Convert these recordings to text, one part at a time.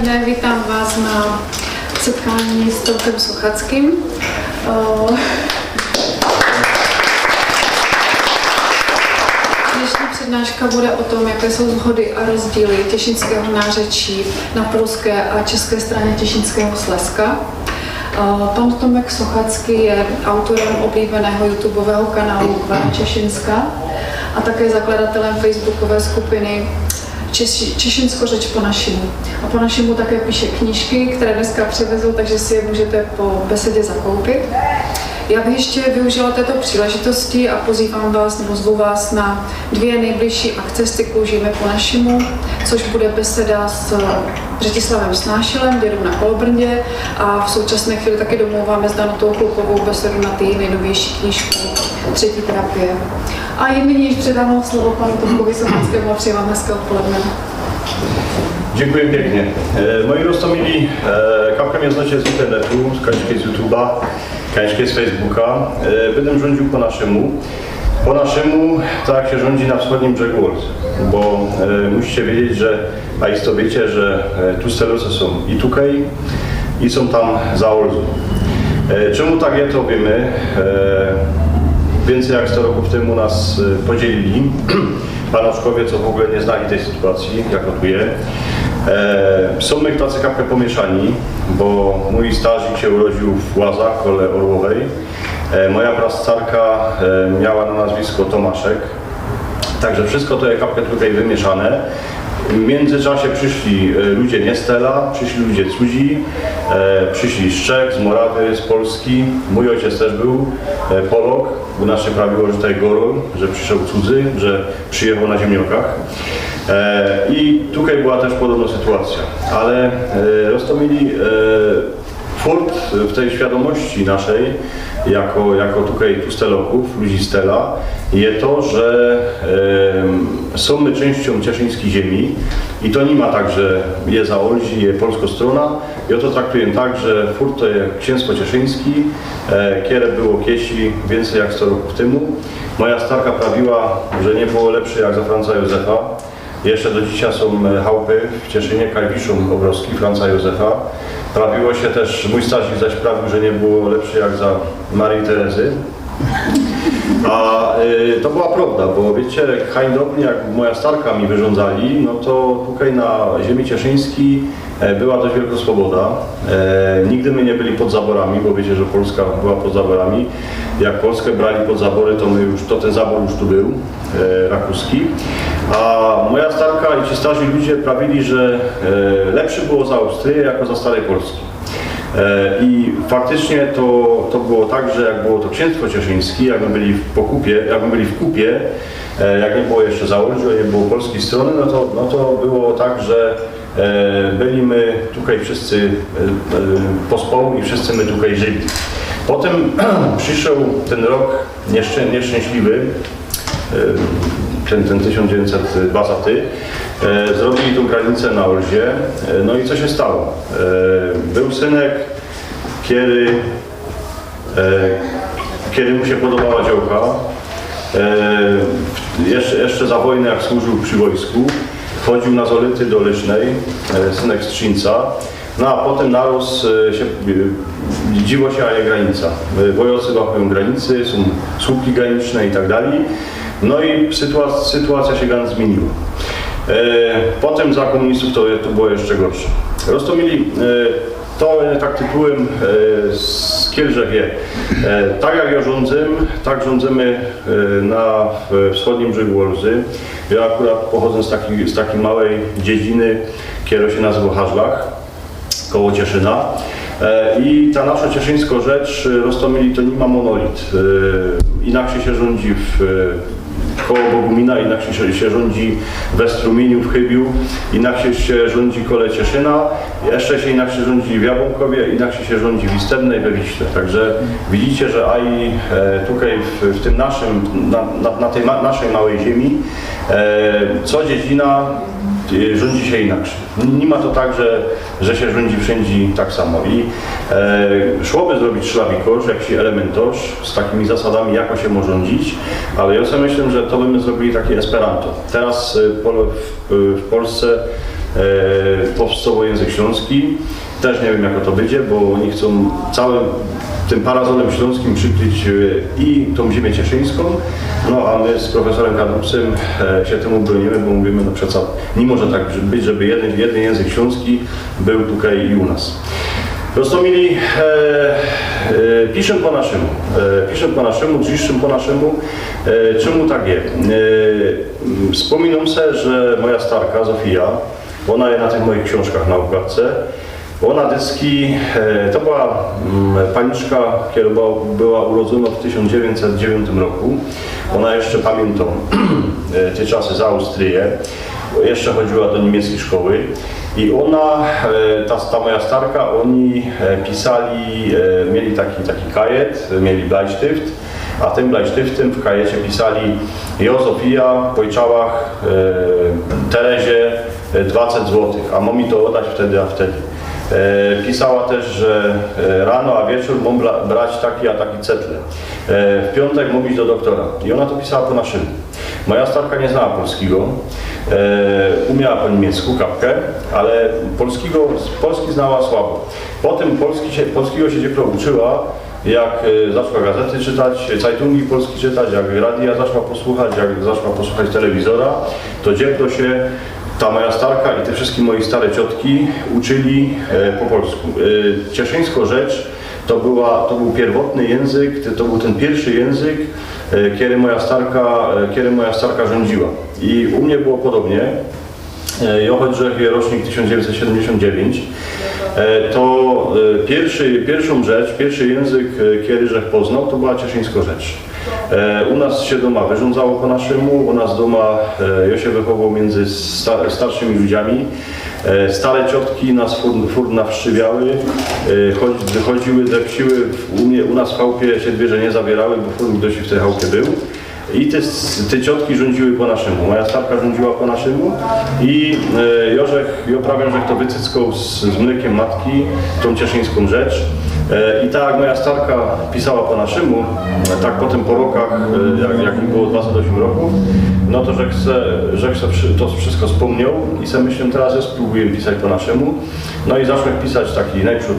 odpoledne, vítám vás na setkání s Tomkem Sochackým. Dnešní přednáška bude o tom, jaké jsou shody a rozdíly těšinského nářečí na polské a české straně Těšinského Slezska. Pan Tomek Sochacký je autorem oblíbeného YouTubeového kanálu Kvar Češinska a také zakladatelem facebookové skupiny Češinsko řeč po našemu. A po našemu také píše knížky, které dneska přivezl, takže si je můžete po besedě zakoupit. Já bych ještě využila této příležitosti a pozývám vás, nebo zvu vás na 2 nejbližší akce z cyklu Žijeme po našemu, což bude beseda s Břetislavem Snášilem, dědou na Kolobrndě, a v současné chvíli taky domlouváme s Danutou Chlupovou besedu na ty nejnovější knížku Třetí terapie. A nyní předávám slovo panu Tomkovi Sochackému a přeji vám hezké odpoledne. Děkuji pěkně. Moji roztomilí, kapka mě značí z internetu, z kačky z YouTube'a, kačky z Facebooka. Będę rządził po naszemu. Po naszemu tak się rządzi na wschodnim brzegu Olzy, bo musicie wiedzieć, że, a isto wiecie, że tu steloce są i tutaj, i są tam za Olzą. Czemu tak je to wiemy? Więcej jak 100 roków temu nas podzielili. Panoszkowie, co w ogóle nie znali tej sytuacji, jak tu je. Są my tacy kapkę pomieszani, bo mój strażnik się urodził w Łazach, kole Orłowej. Moja prastarka miała na nazwisko Tomaszek. Także wszystko to jest kapkę tutaj wymieszane. W międzyczasie przyszli ludzie nie z Tela, przyszli ludzie cudzi, przyszli z Czech, z Morawy, z Polski. Mój ojciec też był Polok, u nas się prawiło, że tutaj Gorol, że przyszedł cudzy, że przyjechał na ziemniokach. I tutaj była też podobna sytuacja, ale roztomili furt w tej świadomości naszej, jako tutaj tu steloków, ludzi z Tela, jest to, że są my częścią cieszyńskiej ziemi i to nie ma tak, że jest za Olzi, jest polska strona. Ja to traktuję tak, że furt to jest księstwo cieszyński, kiedy było kiesi więcej jak 100 roków temu. Moja starka prawiła, że nie było lepsze jak za Franca Józefa. Jeszcze do dzisiaj są chałupy w Cieszynie, Kajwiszą Obrowski, Franca Józefa. Prawiło się też, mój strażnik zaś prawił, że nie było lepsze jak za Marii Terezy. A to była prawda, bo wiecie, hańdobnie jak moja starka mi wyrządzali, no to tutaj na ziemi cieszyńskiej była dość wielka swoboda. Nigdy my nie byli pod zaborami, bo wiecie, że Polska była pod zaborami. Jak Polskę brali pod zabory, to ten zabor już tu był, rakuski. A moja starka i ci starzy ludzie prawili, że lepszy było za Austrię jako za Starej Polski. I faktycznie to było tak, że jak było to księstwo cieszyńskie, jakby byli w kupie, jak nie było jeszcze Zaolży, nie było polskiej strony, no to było tak, że byli my tutaj wszyscy pospołu i wszyscy my tutaj żyli. Potem przyszedł ten rok nieszczęśliwy, ten 1920, zrobili tą granicę na Olzie, no i co się stało? Był synek, kiedy mu się podobała działka, jeszcze za wojnę jak służył przy wojsku, chodził na Zolity do Lesznej, synek Strzyńca, no a potem narósł się, dziwo się, a je granica. Wojowcy łapują granicy, są słupki graniczne i tak dalej. No i sytuacja się ganz zmieniła. Potem za komunistów to było jeszcze gorsze. Roztomili, to tak tytułem z Kielże wie. Tak jak ja rządzę, tak rządzimy na wschodnim brzegu Olzy. Ja akurat pochodzę z takiej małej dziedziny, która się nazywa Hażlach, koło Cieszyna. I ta nasza cieszyńska rzecz, Roztomili, to nie ma monolit. Inaczej się rządzi koło Bogumina, inaczej się rządzi we Strumieniu, w Chybiu, inaczej się rządzi kole Cieszyna, jeszcze się inaczej rządzi w Jabłonkowie, inaczej się rządzi w Istebnej, we Wiśle. Także widzicie, że tutaj w tym naszym, na tej naszej małej ziemi, co dziedzina rządzi się inaczej. Nie ma to tak, że się rządzi wszędzie tak samo. I szłoby zrobić szlawikosz, jakiś elementosz z takimi zasadami, jako się może rządzić, ale ja sobie myślę, że to byśmy zrobili takie Esperanto. Teraz w Polsce powstał język śląski. Też nie wiem, jak to będzie, bo oni chcą całym tym parazolem śląskim przykryć i tą ziemię cieszyńską, no a my z profesorem Kadrupcem się temu bronimy, bo mówimy, no przecież nie może tak być, żeby jeden język śląski był tutaj i u nas. Rostomili piszę po naszemu, dziszczę po naszemu. Czemu tak jest? Wspominam sobie, że moja starka Zofia, ona jest na tych moich książkach na układce. Ona dyski, to była paniczka, która była urodzona w 1909 roku. Ona jeszcze pamięta te czasy z Austrii, jeszcze chodziła do niemieckiej szkoły. I ona, ta moja starka, oni pisali, mieli taki kajet, mieli Bleistift, a tym Bleistiftem w kajecie pisali Zofia, Pojczałach, Terezie 20 zł, a mam mi to oddać wtedy, a wtedy. Pisała też, że rano, a wieczór mam brać taki, a taki cetle. W piątek mówić do doktora. I ona to pisała po naszym. Moja starka nie znała polskiego. Umiała po niemiecku kapkę, ale polski znała słabo. Potem polskiego się dziewczyna uczyła, jak zaczęła gazety czytać, Zeitungi polskie czytać, jak radia zaczęła posłuchać, jak zaczęła posłuchać telewizora, to dziewczyna się, ta moja starka i te wszystkie moje stare ciotki uczyli po polsku. Cieszyńsko rzecz to był pierwotny język, to był ten pierwszy język, kiedy moja starka rządziła. I u mnie było podobnie. Ja choć, że rocznik 1979, to pierwszy język, kiedy żech poznał, to była cieszyńsko rzecz. U nas się doma wyrządzało po naszemu, u nas doma ja się wychował między starszymi ludźmi. Stare ciotki nas furt nawszczywiały, wychodziły, depsiły, u nas w chałupie się dwie, że nie zabierały, bo furt dość w tej chałupie był. I te ciotki rządziły po naszemu. Moja starka rządziła po naszemu i ja prawie, że to wycyckał z mlekiem matki tą cieszyńską rzecz. I tak jak moja starka pisała po naszemu, tak potem po rokach, jak mi było 28 roków, no to że chcę to wszystko wspomniał i sobie myślę, teraz ja spróbuję pisać po naszemu. No i zacząłem pisać taki najprzód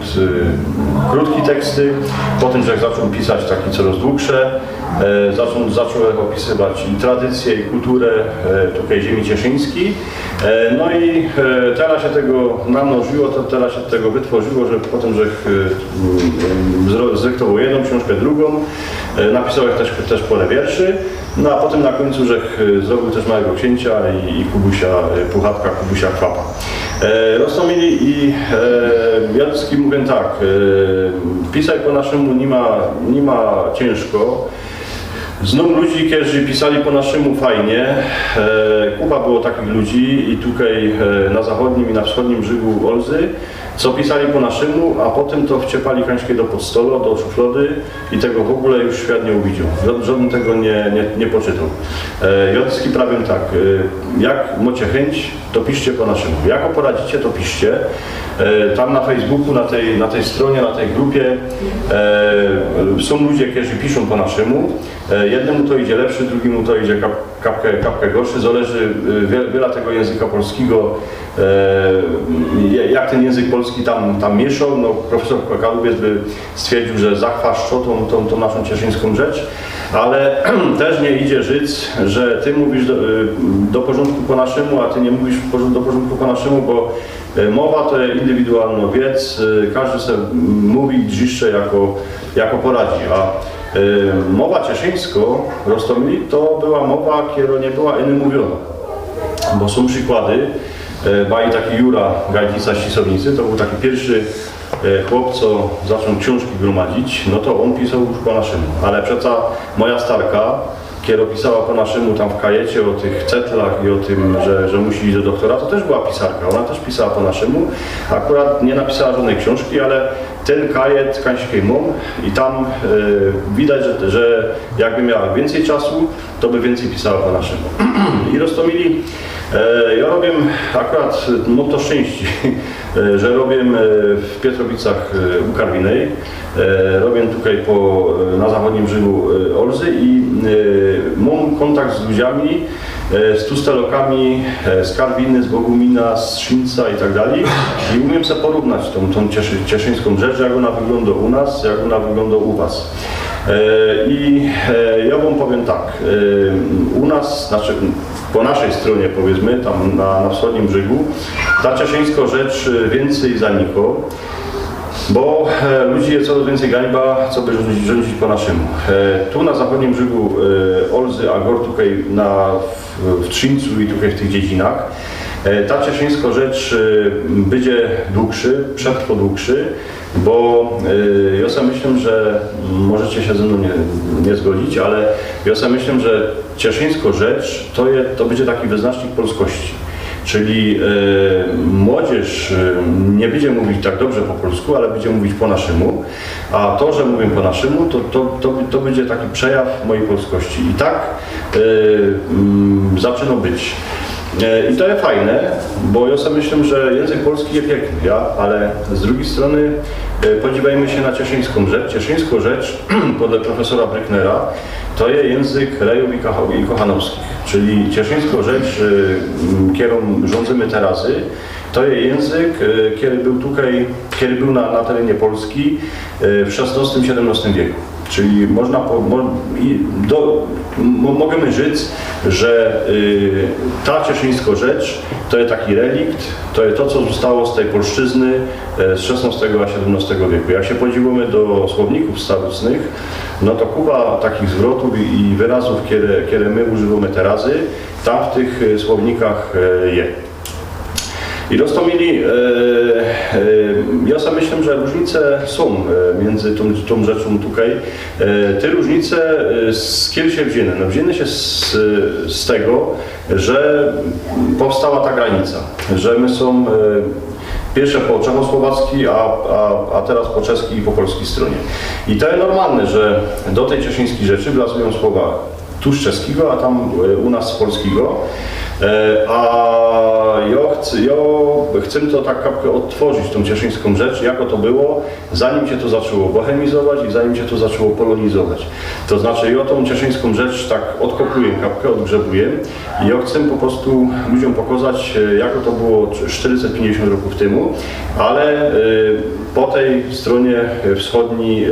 krótkie teksty, potem że zacząłem pisać taki coraz dłuższe. Zacząłem opisywać i tradycję, i kulturę tutaj ziemi cieszyńskiej. No i teraz się tego namnożyło, to teraz się tego wytworzyło, że potem, że zrektował jedną książkę, drugą, napisałem też pole wierszy, no a potem na końcu, że zrobił też Małego Księcia i Kubusia, Puchatka Kubusia Kwapa. Rostomili i ja mówię tak, pisać po naszemu nie ma ciężko. Znam ludzi, którzy pisali po naszemu fajnie. Kupa było takich ludzi i tutaj na zachodnim i na wschodnim brzegu Olzy, co pisali po naszemu, a potem to wciepali kańskie do podstola, do szuflady i tego w ogóle już świat nie uwidział. Żaden tego nie poczytał. Jodski prawie tak, jak macie chęć, to piszcie po naszemu. Jak poradzicie, to piszcie. Tam na Facebooku, na tej stronie, na tej grupie są ludzie, którzy piszą po naszemu. Jednemu to idzie lepszy, drugiemu to idzie kapkę gorszy. Zależy wiele tego języka polskiego, jak ten język polski tam mieszał. No, profesor Kadrubiec by stwierdził, że zachwaszczo tą naszą cieszyńską rzecz. Ale też nie idzie żyć, że ty mówisz do porządku po naszemu, a ty nie mówisz do porządku po naszemu, bo mowa to jest indywidualna wiedz, każdy sobie mówi dziszcze jako poradzi, a mowa cieszyńsko, Rostomili, to była mowa, która nie była innym mówiona, bo są przykłady, baj taki Jura Gajdzica z Cisownicy, to był taki pierwszy chłop, co zaczął książki gromadzić, no to on pisał już po naszemu, ale przecież moja starka, kiedy pisała po naszemu tam w kajecie o tych cetlach i o tym, że musi iść do doktora, to też była pisarka, ona też pisała po naszemu, akurat nie napisała żadnej książki, ale ten kajet kańskiej mum i tam widać, że jakby miała więcej czasu, to by więcej pisała po naszemu. I Rostomili, ja robię akurat, mam to szczęście, że robię w Pietrowicach u Karwinej, robię tutaj na zachodnim brzegu Olzy i mam kontakt z ludźmi, z Tustelokami, z Karwiny, z Bogumina, z Szynca i tak dalej. I umiem sobie porównać tą cieszyńską rzecz, jak ona wygląda u nas, jak ona wygląda u was. I ja wam powiem tak, u nas, znaczy po naszej stronie powiedzmy, tam na wschodnim brzegu, ta cieszyńska rzecz więcej zanika, bo ludzi jest coraz więcej gańba, co by rządzić po naszemu. Tu na zachodnim brzegu Olzy, a gor tutaj w Trzyńcu i tutaj w tych dziedzinach, ta cieszyńska rzecz będzie dłuższy, przetrwa dłuższy, bo ja sobie myślę, że możecie się ze mną nie zgodzić, ale ja sobie myślę, że cieszyńska rzecz to będzie taki wyznacznik polskości. Czyli młodzież nie będzie mówić tak dobrze po polsku, ale będzie mówić po naszemu, a to, że mówię po naszemu, to będzie taki przejaw mojej polskości. I tak zaczyna być. I to jest fajne, bo ja sobie myślę, że język polski jest piękny, ale z drugiej strony podziwiajmy się na cieszyńską rzecz. Cieszyńską rzecz, podle profesora Brücknera, to jest język Rejów i Kochanowskich, czyli cieszyńską rzecz, którą rządzimy teraz, to jest język, który był na terenie Polski w XVI-XVII wieku. Czyli możemy rzec, że ta cieszyńska rzecz to jest taki relikt, to jest to, co zostało z tej polszczyzny z XVI a XVII wieku. Jak się podziwimy do słowników starożytnych, no to kupa takich zwrotów i wyrazów, które my używamy teraz, tam w tych słownikach jest. I roztomili, ja sobie myślę, że różnice są między tą rzeczą tutaj. Te różnice z kiedy się wzięły? No wzięły się z tego, że powstała ta granica, że my są pierwsze po czechosłowackiej, a teraz po czeskiej i po polskiej stronie. I to jest normalne, że do tej cieszyńskiej rzeczy wlazują słowa tu z czeskiego, a tam u nas z polskiego. A ja chcę to tak kapkę odtworzyć, tą cieszyńską rzecz, jako to było, zanim się to zaczęło bohemizować i zanim się to zaczęło polonizować. To znaczy, ja tą cieszyńską rzecz tak odkopuję kapkę, odgrzebuję i ja chcę po prostu ludziom pokazać, jako to było 450 roków temu, ale po tej stronie wschodniej,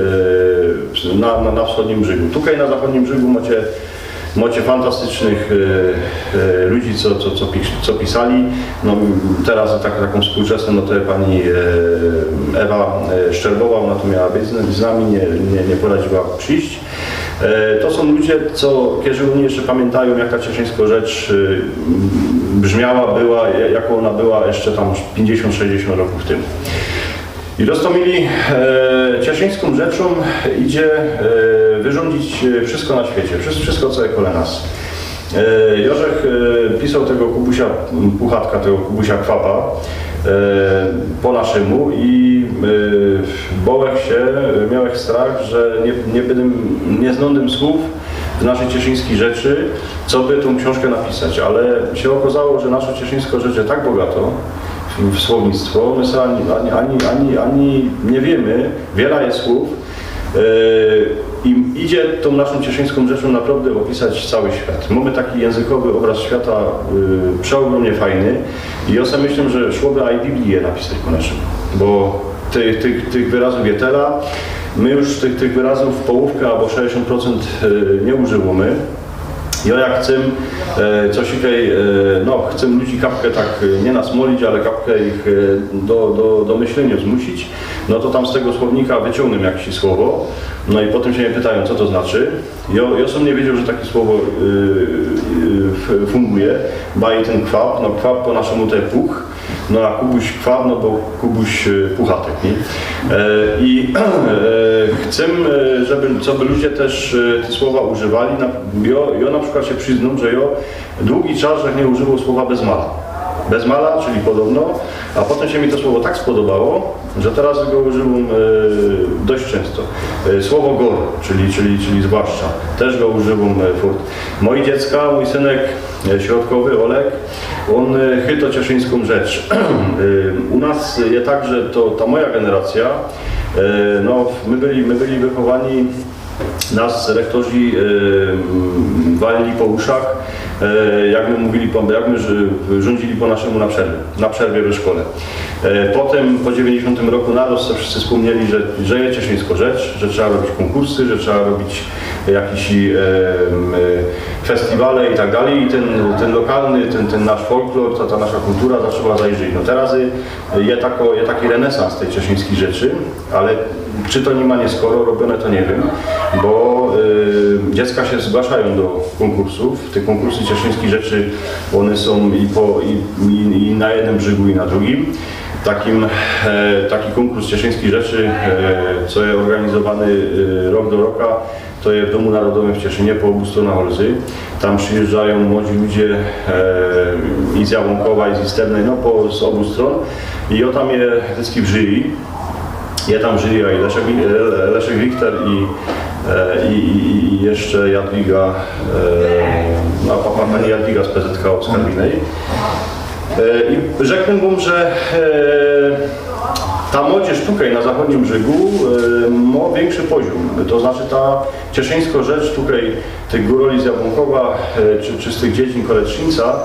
na wschodnim brzegu. Tutaj na zachodnim brzegu macie fantastycznych ludzi, co pisali. No, teraz taką współczesną, no to pani Ewa Szczerbowa, ona tu miała być z nami, nie poradziła przyjść. To są ludzie, którzy oni jeszcze pamiętają, jak ta cieszyńska rzecz brzmiała, była, jaką ona była jeszcze tam 50-60 roków temu. I roztomili cieszyńską rzeczą idzie wyrządzić wszystko na świecie, wszystko co jest koło nas. Jorzech pisał tego Kubusia Puchatka, tego Kubusia Kwapa po naszemu i bołek się, miałeś strach, że nie znądym słów w naszej cieszyńskiej rzeczy, co by tą książkę napisać, ale się okazało, że nasza cieszyńska rzecz jest tak bogato w słownictwo, my sobie ani nie wiemy, wiele jest słów i idzie tą naszą cieszyńską rzeczą naprawdę opisać cały świat. Mamy taki językowy obraz świata przeogromnie fajny i ja sobie myślę, że szłoby i Biblię napisać po naszym, bo tych wyrazów jest tyle, my już tych wyrazów połówkę albo 60% nie używamy. Ja jak chcę coś tutaj, chcę ludzi kapkę tak nie nasmolić, ale kapkę ich do myślenia zmusić, no to tam z tego słownika wyciągnę jakieś słowo, no i potem się mnie pytają, co to znaczy. Ja sam nie wiedział, że takie słowo funguje, ba i ten kwap, no kwap po naszemu to jest puch, no a Kubuś kwap, no bo Kubuś puchatek, nie? I chcę, żeby ludzie też te słowa używali. Ja na przykład się przyznam, że ja długi czas nie używał słowa bezmala. Bezmala, czyli podobno, a potem się mi to słowo tak spodobało, że teraz go używam dość często. Słowo gor, czyli zwłaszcza, też go używam furt. Moi dziecka, mój synek środkowy, Olek, on chyto cieszyńską rzecz. U nas jest tak, że ta moja generacja, my byli wychowani, nas rektorzy walili po uszach, jak my mówili, jak my rządzili po naszemu na przerwie w szkole. Potem po 90 roku narost to wszyscy wspomnieli, że jest cieszyńsko rzecz, że trzeba robić konkursy, że trzeba robić jakieś festiwale i tak dalej. I ten lokalny, ten nasz folklor, ta nasza kultura zaczęła zajrzeć. No teraz jest taki renesans tej cieszyńskiej rzeczy, ale czy to nie ma nie skoro robione, to nie wiem, bo dziecka się zgłaszają do konkursów. Te konkursy cieszyńskich rzeczy, one są i na jednym brzegu, i na drugim. Taki konkurs cieszyńskich rzeczy, co jest organizowany rok do roku, to jest w Domu Narodowym w Cieszynie po obu stronach Olzy. Tam przyjeżdżają młodzi ludzie i z Jabłonkowa, i z Isternej, no z obu stron. I tam jest dyski w jury. Ja tam żyję i Leszek Richter i jeszcze Jadwiga, pani Jadwiga z PZK od Skarbinej. I rzeknę wam, że ta młodzież tutaj na zachodnim brzegu ma większy poziom. To znaczy ta cieszyńska rzecz tutaj, tych góroli z Jabłonkowa czy z tych dziedzin Kolecznica,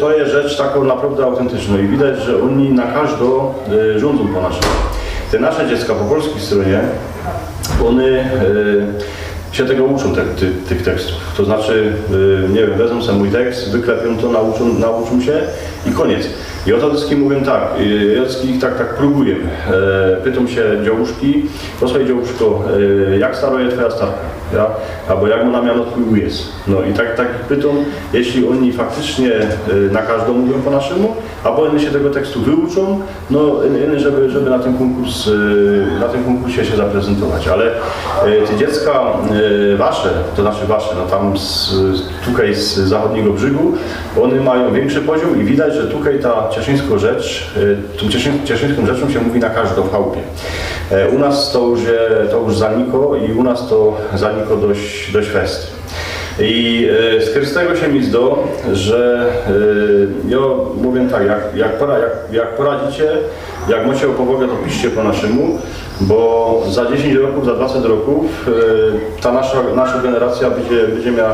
to jest rzecz taką naprawdę autentyczną i widać, że oni na każdo rządzą po naszym. Te nasze dziecka po polskiej stronie, one się tego uczą, tych tekstów. To znaczy, nie wiem, wezmą sobie mój tekst, wyklepią to, nauczą się i koniec. I o to wszystkim mówię tak, ja ich tak próbuję. Pytam się działuszki, posłuchaj działuszko, jak staro jest twoja starka? Ja? Albo jak mu na miano twój jest. No i tak pytam, jeśli oni faktycznie na każdą mówią po naszemu, albo oni się tego tekstu wyuczą, no żeby na tym konkursie się zaprezentować. Ale te dziecka wasze, to znaczy wasze, no tam tutaj z zachodniego brzegu, one mają większy poziom i widać, że tutaj ta cieszyńska rzecz, tą cieszyńską rzeczą się mówi na każdą w chałupie. U nas to już zaniko i u nas to zaniko dość fest. I z tego się mi zda, że ja mówię tak, jak poradzicie, jak macie opowogę, to piszcie po naszemu, bo za 10 roków, za 20 roków ta nasza generacja będzie miała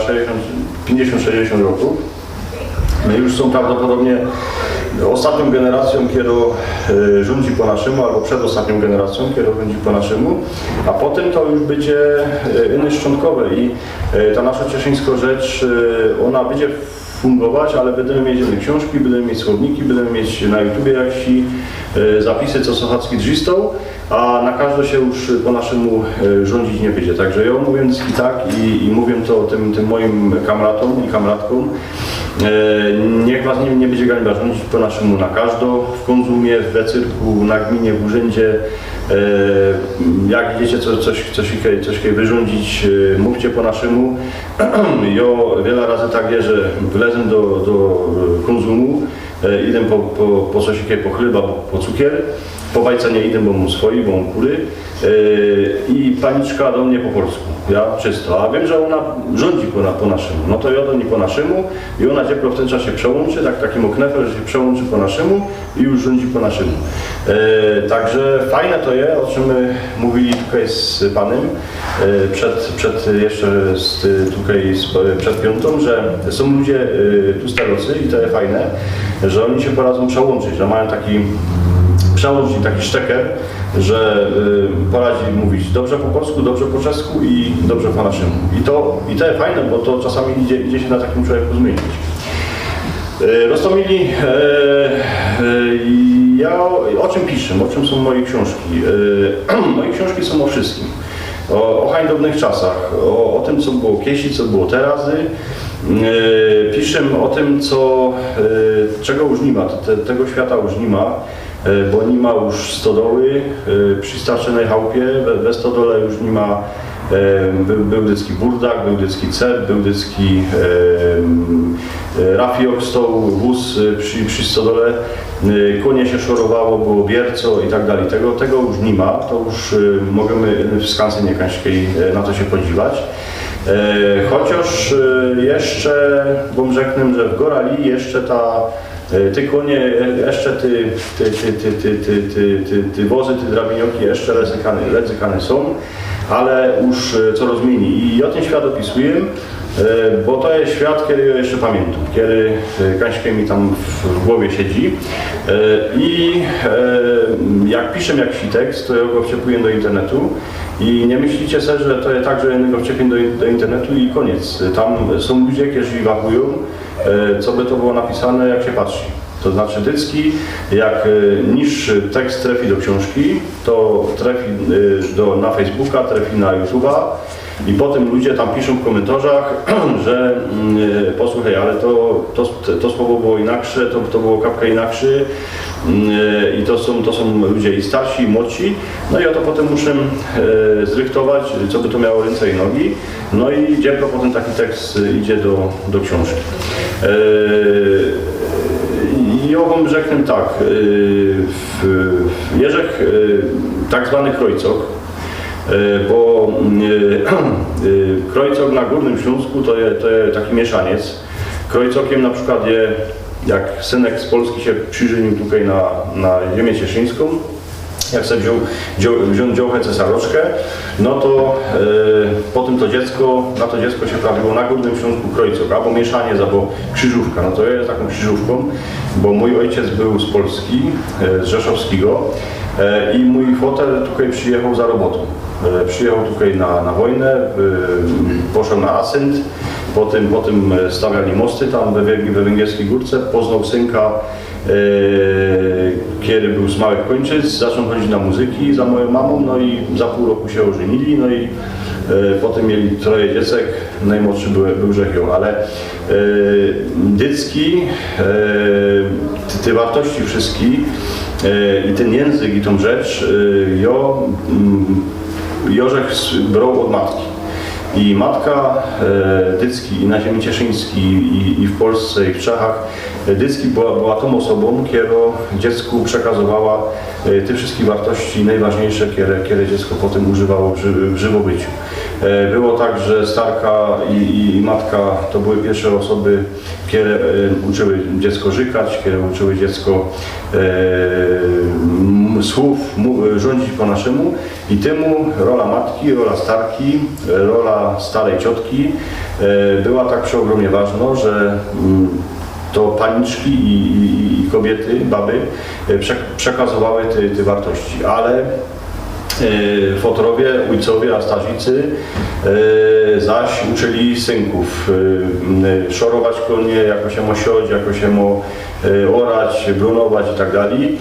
50-60 roków. My już są prawdopodobnie ostatnią generacją, kiedy rządzi po naszemu, albo przedostatnią generacją, kiedy rządzi po naszemu, a potem to już będzie inne szczątkowe i ta nasza cieszyńska rzecz, ona będzie fungować, ale będziemy mieć książki, będziemy mieć słowniki, będziemy mieć na YouTubie jakieś zapisy, co Sochacki drzistą, a na każde się już po naszemu rządzić nie będzie. Także ja mówię i tak i mówię to tym moim kamratom i kamratkom, niech was nie będzie gańba rządzić po naszemu na każdo, w konzumie, w wecyrku, na gminie, w urzędzie. Jak idziecie coś wyrządzić, mówcie po naszemu. Ja wiele razy tak jest, że wlezę do konsumu, idę po coś po chleba, po cukier, po bajce nie idę, bo mu swoi, bo mu kury i paniczka do mnie po polsku, ja czysto, a wiem, że ona rządzi po naszemu, no to ja do niej po naszemu i ona ciepło w ten czas się przełączy, takim oknefem, że się przełączy po naszemu i już rządzi po naszemu. Także fajne to jest, o czym my mówili tutaj z panem przed piątą, że są ludzie tu starocy i to jest fajne, że oni się poradzą przełączyć, że mają taki przełącznik, taki szteker, że poradzi mówić dobrze po polsku, dobrze po czesku i dobrze po naszemu. I to jest fajne, bo to czasami idzie się na takim człowieku zmienić. Roztomili, ja o czym piszę, o czym są moje książki? Moje książki są o wszystkim. O hańdownych czasach, o tym, co było kiedyś, co było teraz. Piszę o tym, czego już nie ma, tego świata już nie ma, bo nie ma już stodoły przy starczonej chałupie, we stodole już nie ma, był dycki burdak, był dycki cep, był dycki rafiok stał, wóz przy stodole, konie się szorowało, było bierco i tak dalej. Tego już nie ma, to już możemy w skansynie kańskiej na to się podziwiać. Chociaż jeszcze, bo rzeknę, że w Gorali jeszcze Ty konie, jeszcze ty wozy, ty drabinioki jeszcze ryzykane są, ale już co rozmieni. I o ten świat opisuję, bo to jest świat, kiedy ja jeszcze pamiętam, kiedy kańczkę mi tam w głowie siedzi. I jak piszę jakiś tekst, to ja go wczepuję do internetu. I nie myślicie sobie, że to jest tak, że ja go wczepię do internetu i koniec. Tam są ludzie, którzy wachują, co by to było napisane, jak się patrzy. To znaczy Dycki, jak niższy tekst trafi do książki, to trafi na Facebooka, trafi na YouTube'a i potem ludzie tam piszą w komentarzach, że posłuchaj, ale to słowo było inaksze, to było kapkę inakszy i to są ludzie i starsi, i młodsi. No i oto potem muszę zrychtować, co by to miało ręce i nogi. No i gdzie potem taki tekst idzie do książki. I owym rzekłem tak, Jerzek tak zwany krojcok, bo krojcok na Górnym Śląsku to jest taki mieszaniec. Krojcokiem na przykład jest, jak synek z Polski się przyżenił tutaj na ziemię cieszyńską, jak sobie wziął działkę cesaroczkę, no to potem na to dziecko się prawiło na Górnym Śląsku krojcok, albo mieszaniec, albo krzyżówka. No to ja jest taką krzyżówką, bo mój ojciec był z Polski, z Rzeszowskiego i mój fotel tutaj przyjechał za robotą. Przyjechał tutaj na wojnę, poszedł na asent, potem stawiali mosty tam we Węgierskiej Górce, poznał synka, kiedy był z małych kończyc, zaczął chodzić na muzyki za moją mamą, no i za pół roku się ożenili, no i potem mieli 3 dziecek, najmłodszy był Rzechią, ale Dycki, te wartości wszystkie i ten język i tą rzecz, Jorzech brał od matki. I matka Dycki i na ziemi cieszyńskiej i w Polsce i w Czechach, Dycki była tą osobą, która dziecku przekazywała te wszystkie wartości najważniejsze, które dziecko potem używało w żywobyciu. Było tak, że starka i matka to były pierwsze osoby, które uczyły dziecko żykać, które uczyły dziecko słów rządzić po naszemu i temu rola matki, rola starki, rola starej ciotki była tak przeogromnie ważna, że to paniczki i kobiety, baby przekazywały te wartości, ale fotorowie, ojcowie, a stazicy zaś uczyli synków szorować konie, jako się mo siąść, jako się mo orać, brunować i tak dalej.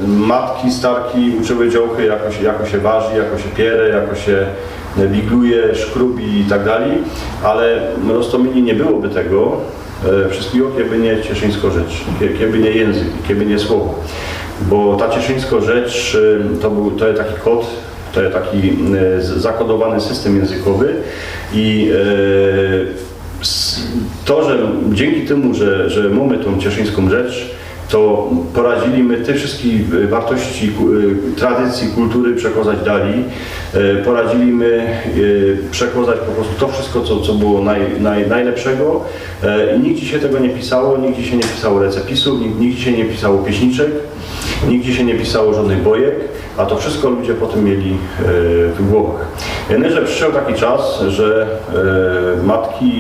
Matki, starki uczyły działchy, jako się waży, jako się pierę, jako się wigluje, szkrubi i tak dalej, ale Roztomili nie byłoby tego wszystkiego, kiedy nie cieszyńsko rzecz, kiedy nie język, kiedy nie słowo. Bo ta cieszyńsko rzecz to jest taki kod, to jest taki zakodowany system językowy i to, że dzięki temu, że mamy tą cieszyńską rzecz, to poradzili my te wszystkie wartości, tradycji, kultury przekazać dalej. Poradzili my przekazać po prostu to wszystko, co było najlepszego. I nigdzie się tego nie pisało, nigdzie się nie pisało recepisów, nigdzie się nie pisało pieśniczek, nigdzie się nie pisało żadnych bojek, a to wszystko ludzie potem mieli w głowach. Jednakże przyszedł taki czas, że matki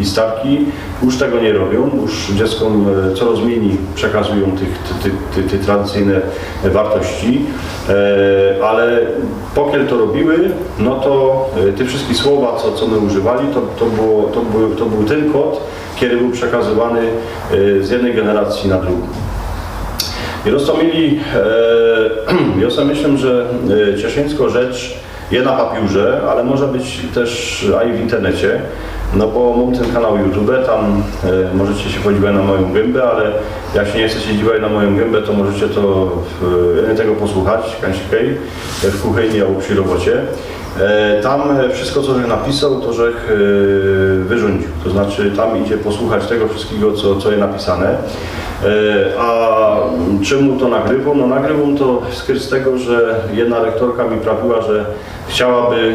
i starki już tego nie robią, już dzieckom coraz mniej przekazują te tradycyjne wartości, ale pokiel to robiły, no to te wszystkie słowa, co my używali, to był ten kod, który był przekazywany z jednej generacji na drugą. I Roztomili, ja sobie myślę, że cieszyńsko rzecz jest na papierze, ale może być też i w internecie, no bo mam ten kanał YouTube, tam możecie się podziwiać na moją gębę, ale jak się nie chcecie dziwiać na moją gębę, to możecie tego posłuchać, kańczykej, w kuchni albo przy robocie. Tam wszystko, co Żech napisał, to Żech wyrządził, to znaczy tam idzie posłuchać tego wszystkiego, co jest napisane. A czemu to nagrywam? No nagrywam to z tego, że jedna rektorka mi prawiła, że chciałaby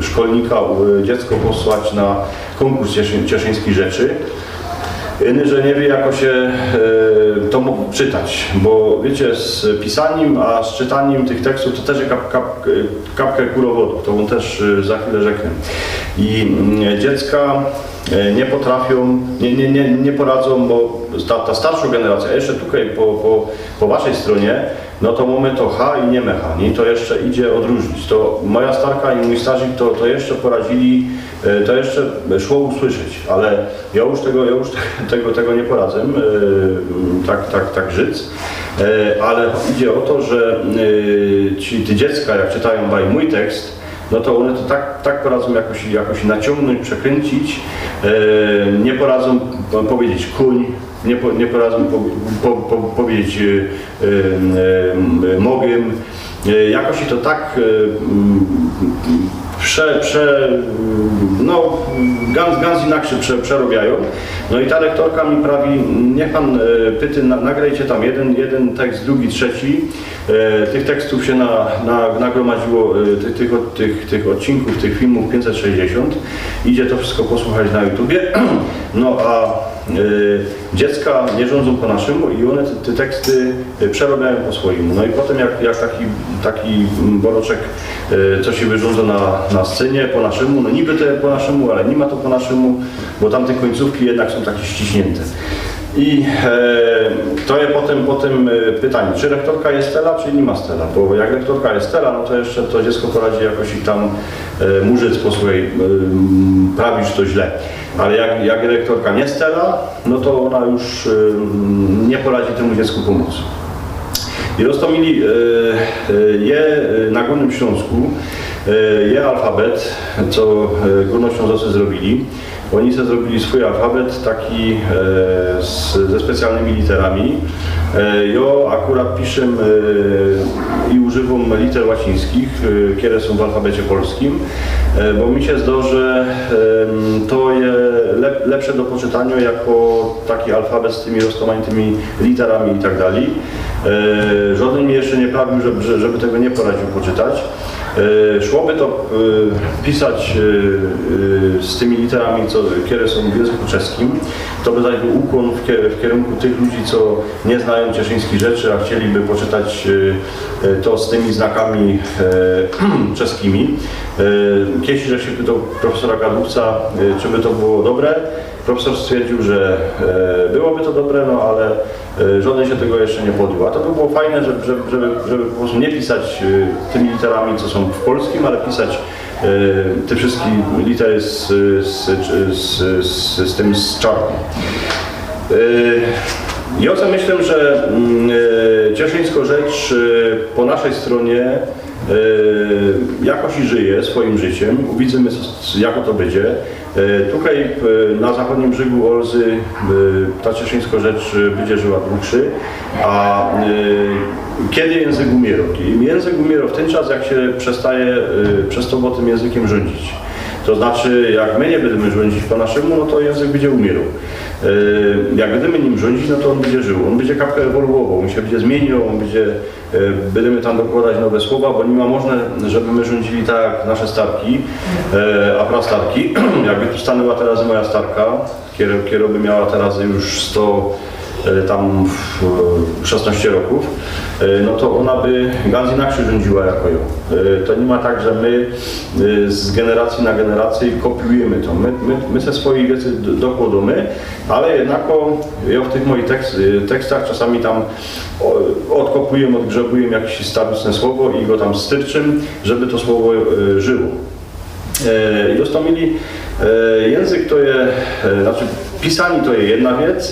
szkolnika, dziecko posłać na konkurs cieszyńskich rzeczy. Inny, że nie wie, jako się to czytać, bo wiecie, z pisaniem, a z czytaniem tych tekstów to też jest kapkę kurowodu, to on też za chwilę rzeknę. I dziecka nie potrafią, nie poradzą, bo ta starsza generacja, jeszcze tutaj po waszej stronie, no to mamy to H i nie mecha, nie? To jeszcze idzie odróżnić. To moja starka i mój starzyk to jeszcze poradzili, to jeszcze szło usłyszeć, ale ja już tego nie poradzę, tak żyć. Ale idzie o to, że te dziecka, jak czytają mój tekst, no to one to tak poradzą jakoś naciągnąć, przekręcić, nie poradzą powiedzieć kuń, nie poradzą powiedzieć mogę, jakoś to tak ganz inaczej przerobiają. No i ta lektorka mi prawi, niech pan pyty, nagrajcie tam jeden tekst, drugi, trzeci. Tych tekstów się nagromadziło, tych odcinków, tych filmów 560. Idzie to wszystko posłuchać na YouTubie. No a dziecka nie rządzą po naszemu i one te teksty przerabiają po swoim. No i potem jak taki boroczek co się wyrządza na scenie po naszemu, no niby to po naszemu, ale nie ma to po naszemu, bo tamte końcówki jednak są takie ściśnięte. I to jest potem pytanie, czy lektorka jest stela, czy nie ma stela, bo jak lektorka jest stela, no to jeszcze to dziecko poradzi jakoś i tam murzyc po swojej prawisz to źle. Ale jak lektorka nie stela, no to ona już nie poradzi temu dziecku pomóc. I roztomili je na Górnym Śląsku, je alfabet, co górnoślązacy zrobili. Oni sobie zrobili swój alfabet taki ze specjalnymi literami. Ja akurat piszę i używam liter łacińskich, które są w alfabecie polskim, bo mi się zdaje, że to jest lepsze do poczytania jako taki alfabet z tymi roztomanitymi literami i tak dalej. Żaden mi jeszcze nie prawił, żeby tego nie poradził poczytać. Szłoby to pisać z tymi literami, które są w języku czeskim. To by dać ukłon w kierunku tych ludzi, co nie znają cieszyńskich rzeczy, a chcieliby poczytać to z tymi znakami czeskimi. Kiedyś, że się pytał profesora Kadłubca, czy by to było dobre. Profesor stwierdził, że byłoby to dobre, no ale żaden się tego jeszcze nie podjął. A to by było fajne, żeby po prostu nie pisać tymi literami, co są w polskim, ale pisać te wszystkie litery z tym z czarną. Ja co myślę, że cieszyńska rzecz po naszej stronie jakoś żyje swoim życiem. Widzimy, jak to będzie. Tutaj na zachodnim brzegu Olzy ta cieszyńska rzecz będzie żyła dłuższy, a kiedy język umiera? Język umiera w ten czas, jak się przestało tym językiem rządzić. To znaczy, jak my nie będziemy rządzić po naszemu, no to język będzie umierał. Jak będziemy nim rządzić, no to on będzie żył. On będzie kapkę ewoluował, on się będzie zmieniał, będziemy tam dokładać nowe słowa, bo nie ma można, żeby my rządzili tak jak nasze starki, a prastarki. Jakby tu stanęła teraz moja starka, która by miała teraz już 16 roków, no to ona by ganz inaczej rządziła jako ją. To nie ma tak, że my z generacji na generację kopiujemy to. My ze swoich wiedzy dokładamy, ale jednako ja w tych moich tekstach czasami tam odkopuję, odgrzebuję jakieś starożytne słowo i go tam styrczym, żeby to słowo żyło. I ostomili język to jest, znaczy pisanie to jest jedna rzecz,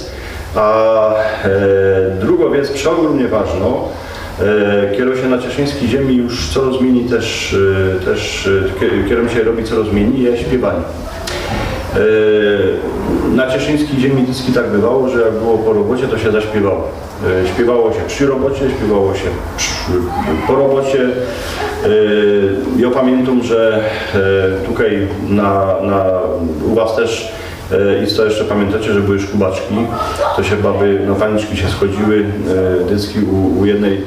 a drugą rzecz przeogromnie ważną, kierują się na cieszyńskiej ziemi już coraz zmieni też kierują się robi coraz zmieni, jest śpiewanie. Na cieszyńskiej ziemi dyski tak bywało, że jak było po robocie, to się zaśpiewało. Śpiewało się przy robocie, śpiewało się po robocie. Ja pamiętam, że tutaj u was też i to jeszcze pamiętacie, że były szkubaczki, to się baby, no paniczki się schodziły, dyski u jednej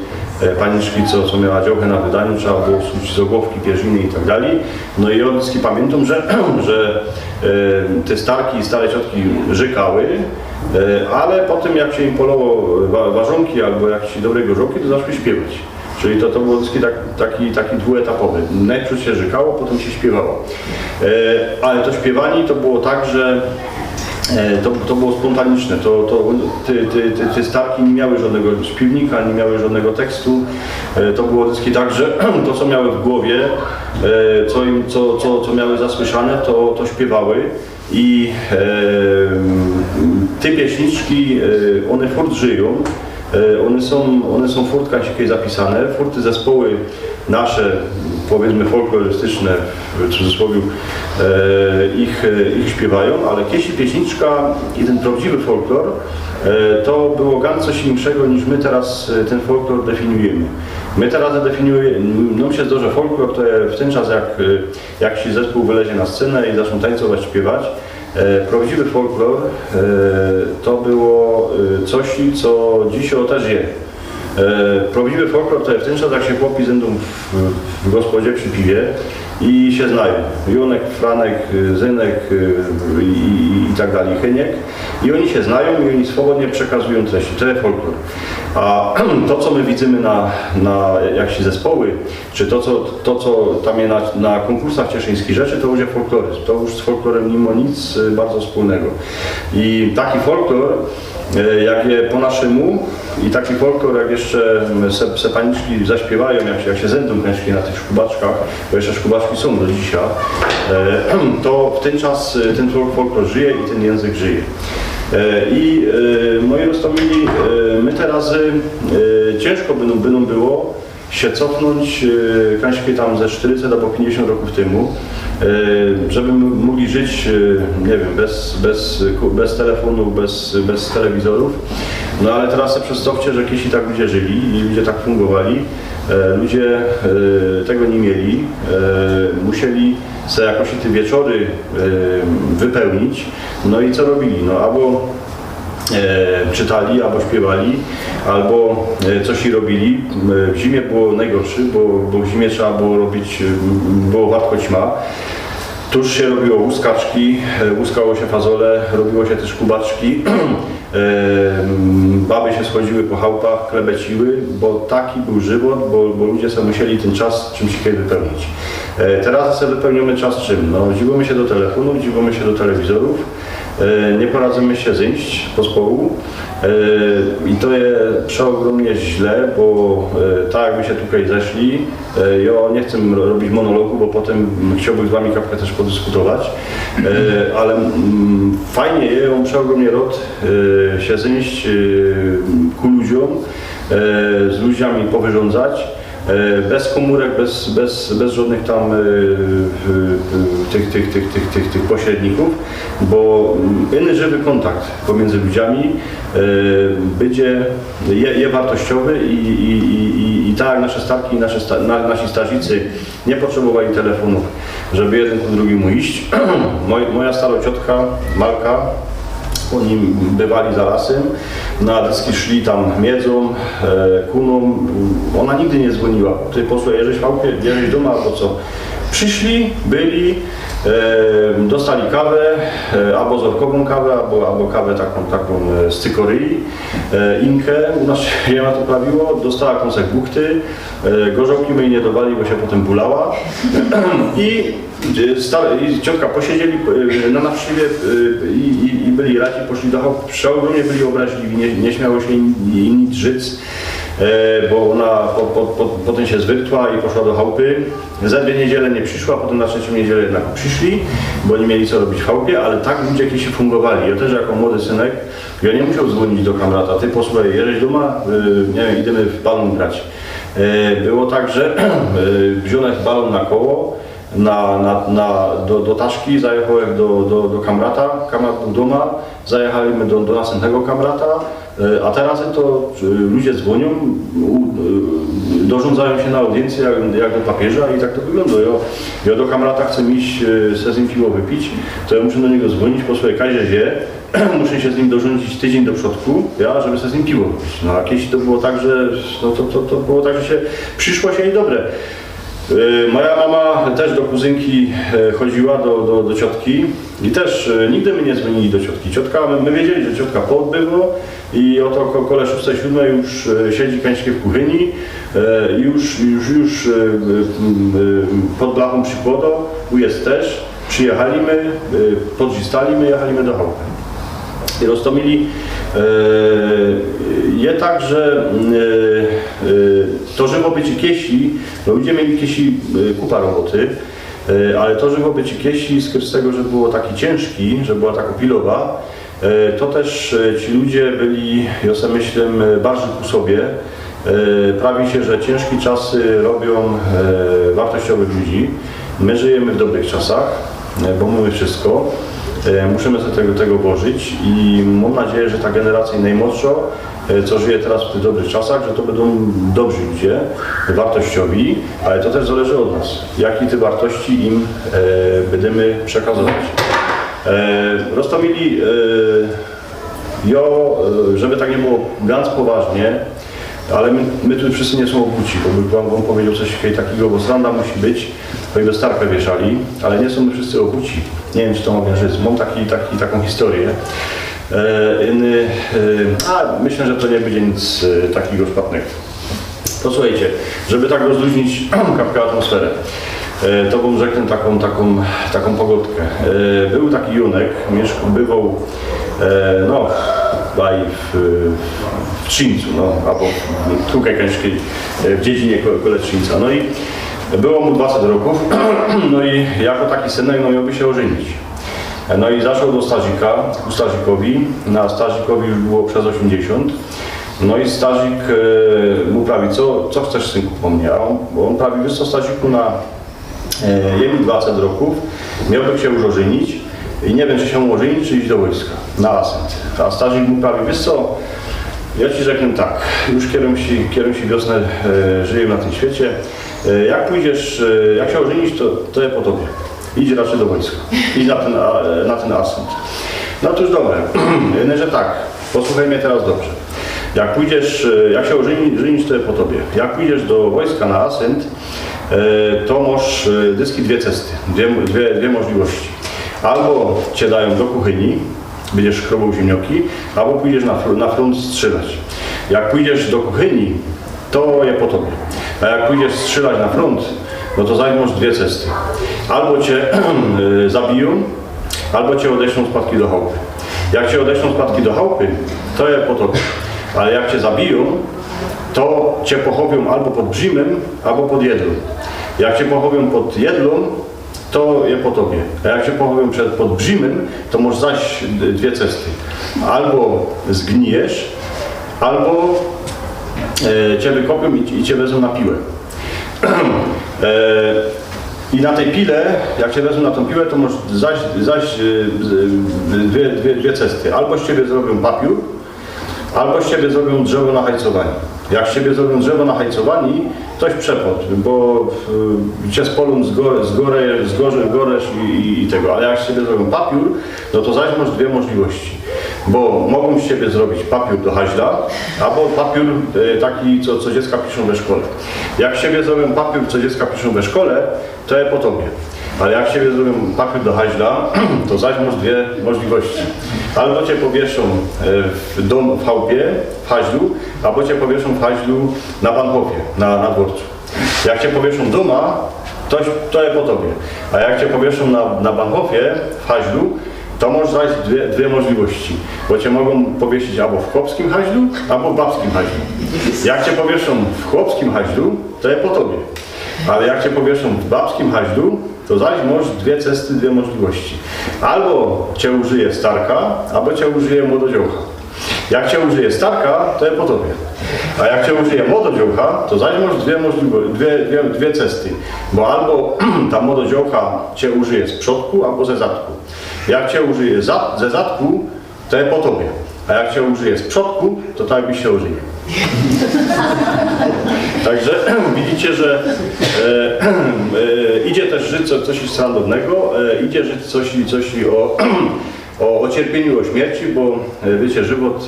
paniczki, co miała działkę na wydaniu, trzeba było służyć z ogłowki, pierziny i tak dalej. No i odski pamiętam, że te starki i stare ciotki rzekały, ale potem jak się im polowało ważonki albo jakieś dobre gorzałki, to zaczęły śpiewać. Czyli to było taki dwuetapowy. Najpierw się rzekało, potem się śpiewało. Ale to śpiewanie to było tak, że to było spontaniczne. Te starki nie miały żadnego śpiewnika, nie miały żadnego tekstu. To było tak, że to co miały w głowie, co miały zasłyszane, to śpiewały. I te pieśniczki, one furt żyją. One są w furtkach zapisane. Furty zespoły nasze, powiedzmy folklorystyczne, w cudzysłowie, ich śpiewają, ale kiedyś pieśniczka i ten prawdziwy folklor to było ganz coś innego niż my teraz ten folklor definiujemy. My teraz definiujemy, no się zdarza folklor, to w ten czas jak się zespół wylezie na scenę i zaczną tańcować, śpiewać. Prawdziwy folklor to było coś, co dzisiaj też jest. Prawdziwy folklor to jest w ten czas, jak się chłopi zędą w gospodzie przy piwie i się znają. Jonek, Franek, Zynek i tak dalej, Heniek. I oni się znają i oni swobodnie przekazują treści. To jest folklor. A to, co my widzimy jak się zespoły, czy to, co tam jest na konkursach cieszyńskich rzeczy, to już jest folkloryzm. To już z folklorem nie ma nic bardzo wspólnego. I taki folklor, jak je po naszemu, i taki folklor, jak jeszcze se paniczki zaśpiewają, jak się zędą kręczki na tych szkubaczkach, bo jeszcze szkubaczki są do dzisiaj, to w ten czas ten folklor żyje i ten język żyje. I moi roztomili, my teraz ciężko by nam było się cofnąć kańczki tam ze 40 albo 50 roków temu, żeby mogli żyć, nie wiem, bez telefonu, bez telewizorów. No ale teraz sobie przedstawcie, że kiedyś tak ludzie żyli i ludzie tak fungowali. Ludzie tego nie mieli, musieli sobie jakoś te wieczory wypełnić. No i co robili? No albo czytali, albo śpiewali, albo coś i robili. W zimie było najgorszy, bo w zimie trzeba było robić, było wartko ćma. Tuż się robiło łuskaczki, łuskało się fazole, robiło się też kubaczki. Baby się schodziły po chałupach, klebeciły, bo taki był żywot, bo ludzie sobie musieli ten czas czymś wypełnić. Teraz sobie wypełniamy czas czym? No, dziwimy się do telefonu, dziwimy się do telewizorów, nie poradzimy się zejść pospołu. I to jest przeogromnie źle, bo tak jakby się tutaj zeszli, ja nie chcę robić monologu, bo potem chciałbym z wami kapkę też podyskutować, ale fajnie jest, on przeogromnie rod się zejść ku ludziom, z ludźmi powyrządzać, bez komórek, bez żadnych tam tych pośredników, bo inny żywy kontakt pomiędzy ludźmi będzie wartościowy i tak jak nasze starki i nasi starzicy nie potrzebowali telefonów, żeby jeden ku drugiemu iść. Moja stara ciotka Malka, oni bywali za lasem, na deski szli tam miedzą, kuną, ona nigdy nie dzwoniła. Ty poszła jeżdżać w chałupie, jeżdżać doma albo co. Przyszli, byli, dostali kawę, albo zorkową kawę, albo kawę taką z cykoryi, inkę, u nas się na to prawiło, dostała kąsek buchty, gorzałki my jej nie dawali, bo się potem bulała i ciotka posiedzieli na wszywie i byli radzi, poszli do chałupy, przeogromnie byli obraźliwi, nie śmiało się im nic życ. Bo ona potem się zwykła i poszła do chałupy. Za 2 niedziele nie przyszła, potem na 3. niedzielę jednak przyszli, bo nie mieli co robić w chałupie, ale tak ludzie jakieś się fungowali. Ja też jako młody synek, ja nie musiał dzwonić do kamrata, ty posłuchaj, jeżdżać doma, nie wiem, idziemy w balon grać. Było tak, że wziąłem balon na koło, do Taszki, zajechałem do Kamrata, Kamrat był doma, zajechaliśmy do następnego Kamrata, a teraz to ludzie dzwonią, dorządzają się na audiencję jak do papieża i tak to wygląda. Ja do Kamrata chcę iść se z nim piwo wypić, to ja muszę do niego dzwonić po swojej kazie wie, muszę się z nim dorządzić tydzień do przodku, żeby se z nim piwo wypić. No a kiedyś to było tak, że to było tak, że się przyszło się i dobre. Moja mama też do kuzynki chodziła, do ciotki i też nigdy my nie dzwonili do ciotki. Ciotka, my wiedzieli, że ciotka poodbyło i oto około 6-7 już siedzi kańczkie w kuchyni, już pod blachą przykłodą, jest też, przyjechaliśmy, podrzistaliśmy, jechaliśmy do chałupy. I roztomili je tak, że to żywobycie kiesi, no ludzie mieli kiesi kupa roboty, ale to żywobycie kiesi z tego, że było taki ciężki, że była taka pilowa, to też ci ludzie byli, ja sobie myślę, bardziej ku sobie. Prawi się, że ciężkie czasy robią wartościowych ludzi. My żyjemy w dobrych czasach, bo mamy wszystko. Musimy sobie tego włożyć i mam nadzieję, że ta generacja najmłodsza, co żyje teraz w tych dobrych czasach, że to będą dobrzy ludzie, wartościowi, ale to też zależy od nas, jakie te wartości im będziemy przekazywać. Roztomili żeby tak nie było ganz poważnie, ale my tu wszyscy nie są obuci, bo bym wam powiedział coś takiego, bo sranda musi być, choćby starkę wieszali, ale nie są my wszyscy obuci. Nie wiem, czy to ma wierzyć. Mam taką historię. Myślę, że to nie będzie nic takiego szpatnego. Posłuchajcie, żeby tak rozluźnić kapkę atmosferę, to bym rzekł taką pogodkę. Był taki Junek, bywał w Trzyńcu, albo tutaj w dziedzinie koło Trzyńca. No i było mu 20 roków, no i jako taki synek miałby się ożenić. No i zaczął do stażika, ku stażikowi, na stażikowi już było przez 80. No i stażik mu prawi, co chcesz synku po mnie? Bo on prawi, wiesz co, stażyku jemu 20 roków, miałby się już ożenić i nie wiem, czy się ożenić, czy iść do wojska, na asent. A stażyk mu prawi, wiesz co, ja ci rzeknę tak, już kieruję się wiosnę, żyję na tym świecie, jak się ożenić, to ja po tobie. Idź raczej do wojska. Idź na ten asent. No to już dobre. Że tak, posłuchaj mnie teraz dobrze. Jak się ożenić, to ja po tobie. Jak pójdziesz do wojska na asent, to masz dyski dwie cesty, dwie możliwości. Albo cię dają do kuchyni, będziesz chrobał ziemnioki, albo pójdziesz na front strzelać. Jak pójdziesz do kuchyni, to je po tobie. A jak pójdziesz strzelać na front, no to zajmiesz dwie cesty. Albo cię zabiją, albo cię odeślą spadki do chałupy. Jak cię odeślą spadki do chałupy, to je po tobie. Ale jak cię zabiją, to cię pochowią albo pod Brzimem, albo pod Jedlą. Jak cię pochowią pod Jedlą, to je po tobie. A jak cię pochowią pod Brzimem, to możesz zaś dwie cesty. Albo zgnijesz, albo cię wykopią i cię wezmą na piłę. I na tej pile, jak cię wezmą na tą piłę, to możesz zaś dwie cesty. Albo z ciebie zrobią papier, albo z ciebie zrobią drzewo na hajcowani. Jak z ciebie zrobią drzewo na hajcowani, toś przepot, bo cię spolą zgoresz i tego. Ale jak z ciebie zrobią papier, no to zaś masz dwie możliwości. Bo mogą z ciebie zrobić papier do haźla, albo papier taki, co dziecka piszą we szkole. Jak z ciebie zrobią papier, co dziecka piszą we szkole, to je po tobie. Ale jak z ciebie zrobią papier do haźla, to zaś masz dwie możliwości. Albo cię powieszą w chałupie, w haźlu, albo cię powieszą w haźlu na Bahnhofie, na dworcu. Jak cię powieszą doma, to je po tobie. A jak cię powieszą na Bahnhofie, w haźlu, to możesz dać dwie możliwości, bo cię mogą powiesić albo w chłopskim haźlu, albo w babskim haźlu. Jak cię powieszą w chłopskim haźlu, to je po tobie. Ale jak cię powieszą w babskim haźlu, to zaś masz dwie cesty, dwie możliwości. Albo cię użyje starka, albo cię użyje młododziołcha. Jak cię użyje starka, to je po tobie. A jak cię użyje młododziołcha, to zaś masz dwie cesty. Bo albo ta młododziołcha cię użyje z przodku, albo ze zadku. Jak cię użyje ze zadku, to je po tobie. A jak cię użyje z przodku, to tak jakbyś się użyje. Także widzicie, że idzie też żyć coś srandownego, idzie żyć coś o cierpieniu, o śmierci, bo wiecie, żywot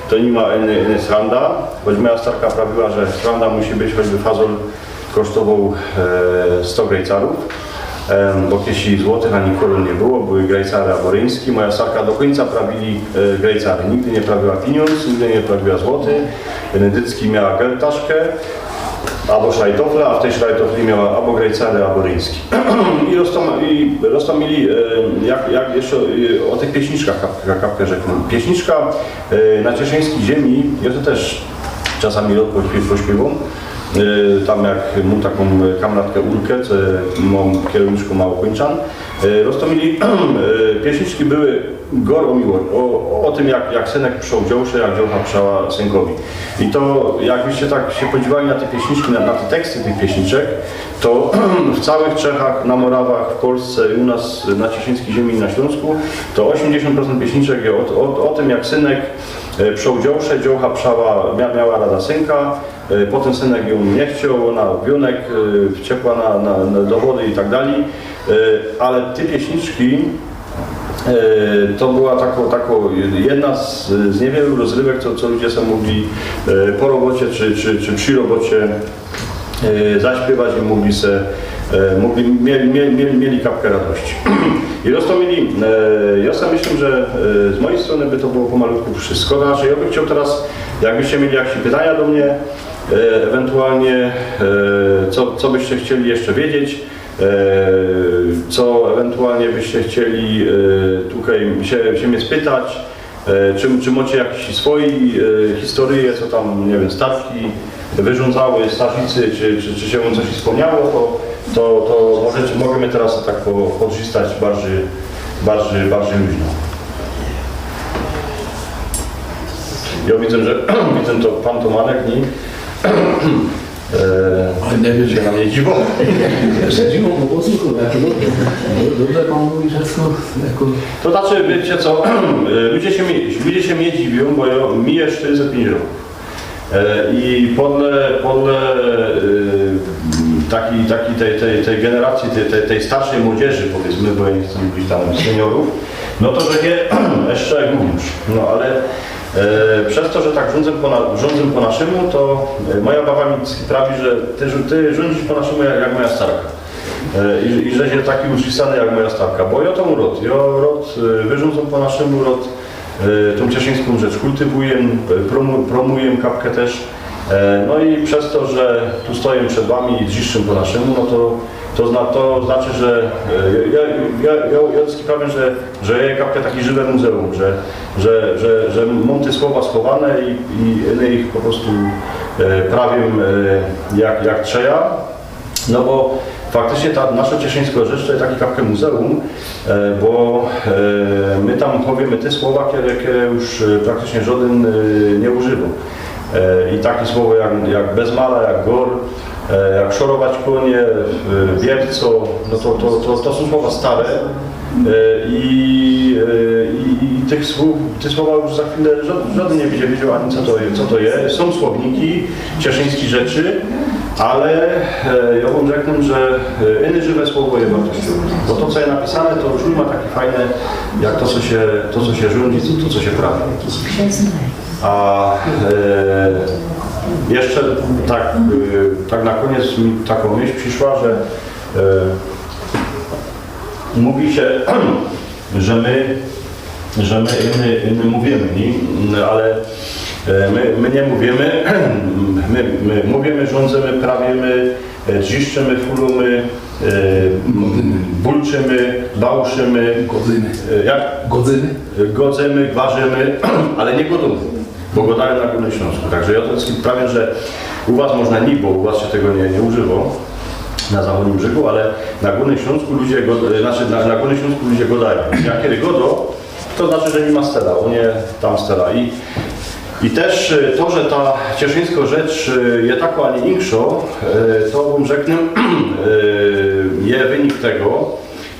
to nie ma inny sranda, choć moja starka prawiła, że sranda musi być, choćby fazol kosztował 100 grejcarów, bo jeśli złotych ani koron nie było, były grejcary aboryńskie. Moja starka do końca prawili grejcary. Nigdy nie prawiła pieniądz, nigdy nie prawiła złoty. Benedycki miała geldtaszkę, albo szlajtofle, a w tej szlajtofli miała albo grejcary aboryński. I roztomili, jak jeszcze o tych pieśniczkach kapkę rzeknę. Pieśniczka na cieszyńskiej ziemi, ja to też czasami pośpiewam. Tam jak mu taką kamratkę Urkę, co mam kierowniczką Małokończan, roztomili pieśniczki były gor o miłość, o tym jak synek przyjął dziołsze, jak dziołcha przyjęła synkowi. I to jakbyście tak się podziwali na te pieśniczki, na te teksty tych pieśniczek, to w całych Czechach, na Morawach, w Polsce i u nas na cieszyńskiej ziemi i na Śląsku, to 80% pieśniczek jest o tym, jak synek przyjął dziołsze, dziołcha miała rada synka, potem synek ją nie chciał, ona wionek wciekła do wody i tak dalej, ale te pieśniczki to była jedna z niewielu rozrywek, co ludzie sobie mogli po robocie czy przy robocie zaśpiewać i mieli kapkę radości. I roztomili, ja sobie myślę, że z mojej strony by to było pomalutku wszystko. Znaczy, ja bym chciał teraz, jakbyście mieli jakieś pytania do mnie, ewentualnie co byście chcieli jeszcze wiedzieć, co ewentualnie byście chcieli tutaj się mnie spytać, czy macie jakieś swoje historie, co tam, nie wiem, starki wyrządzały, starzicy, czy się wam coś wspomniało, to możemy teraz tak podrzystać bardziej luźno. Ja widzę, że to pan Tomanek Ale nie wiesz, się na mnie dziwo. Ja się dziwą, bo posłuchał, dobrze pan mówi, że jako... To znaczy, wiecie co, ludzie się mnie dziwią, bo ja miję 45 roku. I podle tej generacji, tej starszej młodzieży, powiedzmy, bo ja nie chcę mówić tam seniorów, no to że nie jeszcze gówniusz. No ale przez to, że tak rządzę po naszemu, to moja baba mi sprawi, że ty rządzisz po naszemu jak moja starka. I że się taki uczysany jak moja starka, bo ja tą rod wyrządzę po naszemu, rod tą cieszyńską rzecz kultywuję, promuję kapkę też. No i przez to, że tu stoję przed wami i dziszczę po naszemu, no to znaczy, że ja sprawiam, że ja kapkę taki żywe muzeum, że mam te słowa schowane i ich po prostu prawię jak trzeba. No bo faktycznie ta nasza cieszyńska rzecz to jest taki kapkę muzeum, bo my tam powiemy te słowa, które już praktycznie żaden nie używa. I takie słowo jak bezmala, jak gor, jak szorować konie, wierco, no to są słowa stare i te słowa już za chwilę żaden nie będzie wiedział ani co to jest. Są słowniki, cieszyńskie rzeczy, ale ja wam rzeknę, że inne żywe słowo jest wartościowe. Bo to co jest napisane to już nie ma takie fajne jak to co się rządzi, to co się prawi. A jeszcze tak na koniec mi taką myśl przyszła, że mówi się, że my inny mówimy, nie? Ale my nie mówimy, my mówimy, rządzimy, prawimy, dziszczymy, fulimy, bulczymy, bałszymy, godzimy, gwarzymy, ale nie godujemy. Bo godają na Górnym Śląsku. Także ja to prawie, że u was można nie, bo u was się tego nie używa na zachodnim brzegu, ale na Górnym Śląsku ludzie na Górnym Śląsku ludzie godają. Jak kiedy godo, to znaczy, że nie ma stela, on je tam stela. I też to, że ta cieszyńska rzecz je tako, a nie inkszo, to bym rzekł, je wynik tego,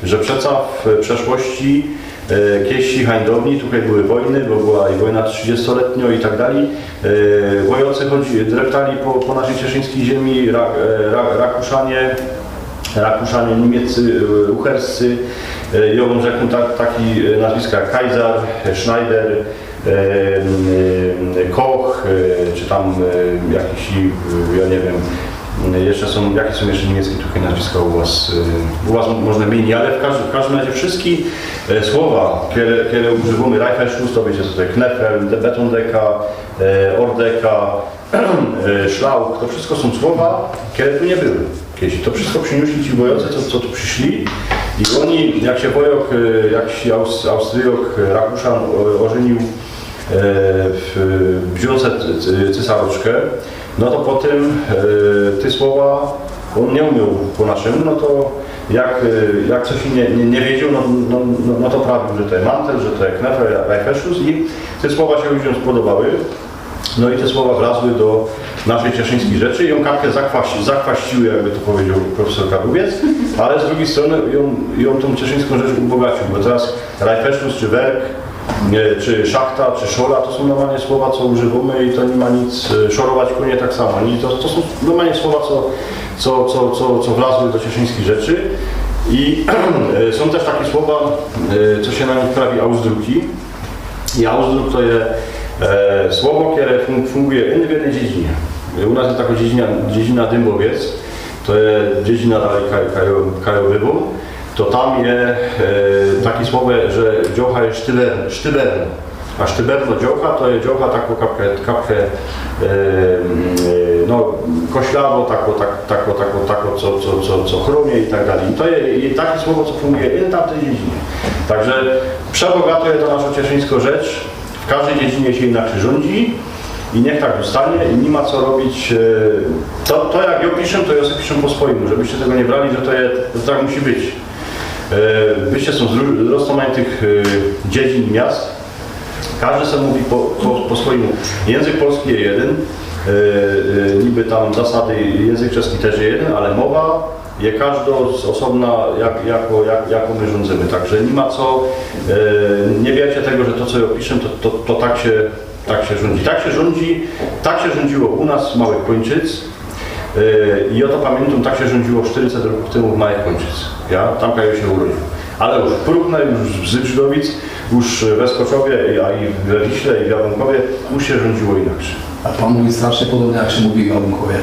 że przeca w przeszłości kiedyś hańdowni, tutaj były wojny, bo była i wojna 30-letnia i tak dalej. Wojocy dreptali po naszej cieszyńskiej ziemi, Rakuszanie, Niemieccy, Ucherscy. Ja bym rzekł taki nazwiska jak Kaiser, Schneider, Koch, czy tam jakiś, ja nie wiem, jeszcze są, jakie są jeszcze niemieckie tutaj nazwiska u was można wymienić, ale w każdym razie wszystkie słowa, które używamy, Reiferschuss, to wiecie, tutaj Knefel, Betondeka, Ordeka, Schlauch, to wszystko są słowa, które tu nie były kiedyś. To wszystko przynieśli ci wojocy, co tu przyszli i oni, jak się wojok, jak się Austriok, Rakuszan ożenił w wziące cysaroczkę, no to potem te słowa on nie umiał po naszemu, no to jak coś nie wiedział, no to prawił, że to jest mantel, że to jest knefel, Reiferschuss i te słowa się ludziom spodobały. No i te słowa wlazły do naszej cieszyńskiej rzeczy i ją kapkę zakwaściły, jakby to powiedział profesor Kadubiec, ale z drugiej strony ją tą cieszyńską rzecz ubogacił, bo teraz Reiferschuss czy werk, czy szachta, czy szola, to są normalnie słowa, co używamy i to nie ma nic, szorować konie tak samo. To są normalnie słowa, co wlazły do cieszyńskich rzeczy i są też takie słowa, co się na nich prawi Ausdrucki. I Ausdruck to jest słowo, które funguje w jednej dziedzinie. U nas jest taka dziedzina Dębowiec, to jest dziedzina dalej Kajowybór. To tam jest takie słowo, że dziołcha jest sztyberno. A sztyberno dziołcha to jest dziołcha taką kapkę no, koślawo, tako co chromie i tak dalej. I to jest takie słowo, co funguje i na tej dziedzinie. Także przebogato jest to naszą cieszyńską rzecz. W każdej dziedzinie się inaczej rządzi i niech tak zostanie i nie ma co robić. To jak ja piszę, to ja sobie piszę po swojemu, żebyście tego nie brali, że tak musi być. Wyście są z rozmaitych dziedzin miast. Każdy sobie mówi po swojemu. Język polski jest jeden, niby tam zasady, język czeski też jest jeden, ale mowa jest każda z osobna, jako my rządzimy. Także nie ma co, nie wiecie tego, że to co ja piszę, to tak się rządzi. Tak się rządziło u nas w Małych Kończyc. I ja to pamiętam, tak się rządziło 400 roków temu w Małych Kończyc. Ja tam się urodził. Ale już w Próchne, już w Zydrzydowic, już we Skoczowie, a i we Wiśle, i w Jabłonkowie już się rządziło inaczej. A pan mówi strasznie podobnie, jak się mówi w Jabłonkowie.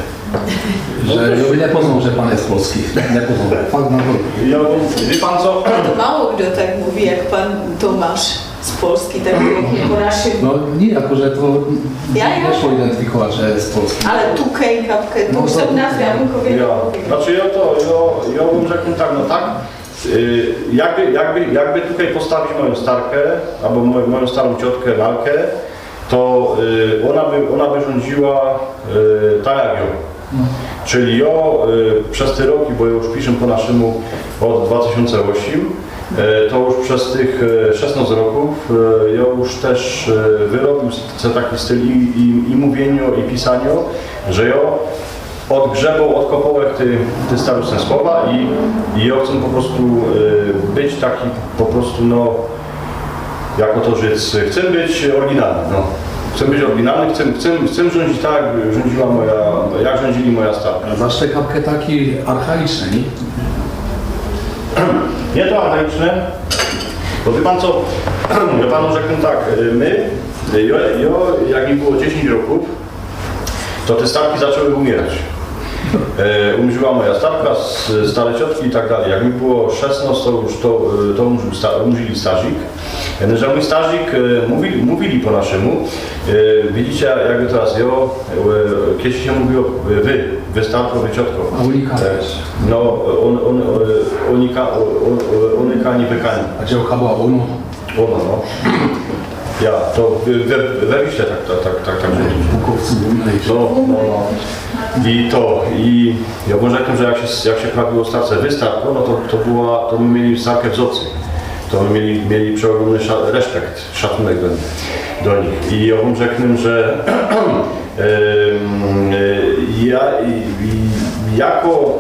Że ludzie nie poznał, że pan jest polski. Nie poznał. Fakt na to. Wie pan co? To mało kto tak mówi, jak pan Tomasz z Polski, tak pięknie po naszym. No nie, jako że to Ja weszło identyfikować, że jest polski. Ale tukej, kapkę, to są nazwy, ja bym powiedział. Znaczy ja bym rzekł tak, no tak. Jakby tutaj postawić moją starkę, albo moją starą ciotkę Lalkę, to ona by rządziła tak jak ją. Czyli ja przez te roki, bo ja już piszę po naszemu od 2008, to już przez tych 16 roków ja już też wyrobił taki styl i mówieniu, i pisaniu, że ja odkopał te starostne słowa i ja chcę po prostu być taki po prostu, no, jako to rzec, chcę być oryginalny, no. Chcę być oryginalny, chcę rządzić tak, jak rządzili moja starka. Masz tę kapkę taki archaiczny, nie? Nie to archaiczne, bo wie pan co, ja panu rzeknę tak, jak mi było 10 roków, to te starki zaczęły umierać. Umrzyła moja starka, stare ciotki i tak dalej. Jak mi było 16, to umrzyli starzik. Że mój starzik mówili po naszemu. Widzicie, jakby teraz kiedyś się mówiło wy starko, wy ciotko. A unika też. No, onikani, wykani. A działka była ono? Ono, no. Ja, to we Wiśle tak Bukowcy, no. I ja może rzekłem, że jak się prawiło starce wystarko, no to my mieli starkę w Zocy. to my mieli przeogromny respekt, szacunek do nich. I ja wam rzeknę, że jako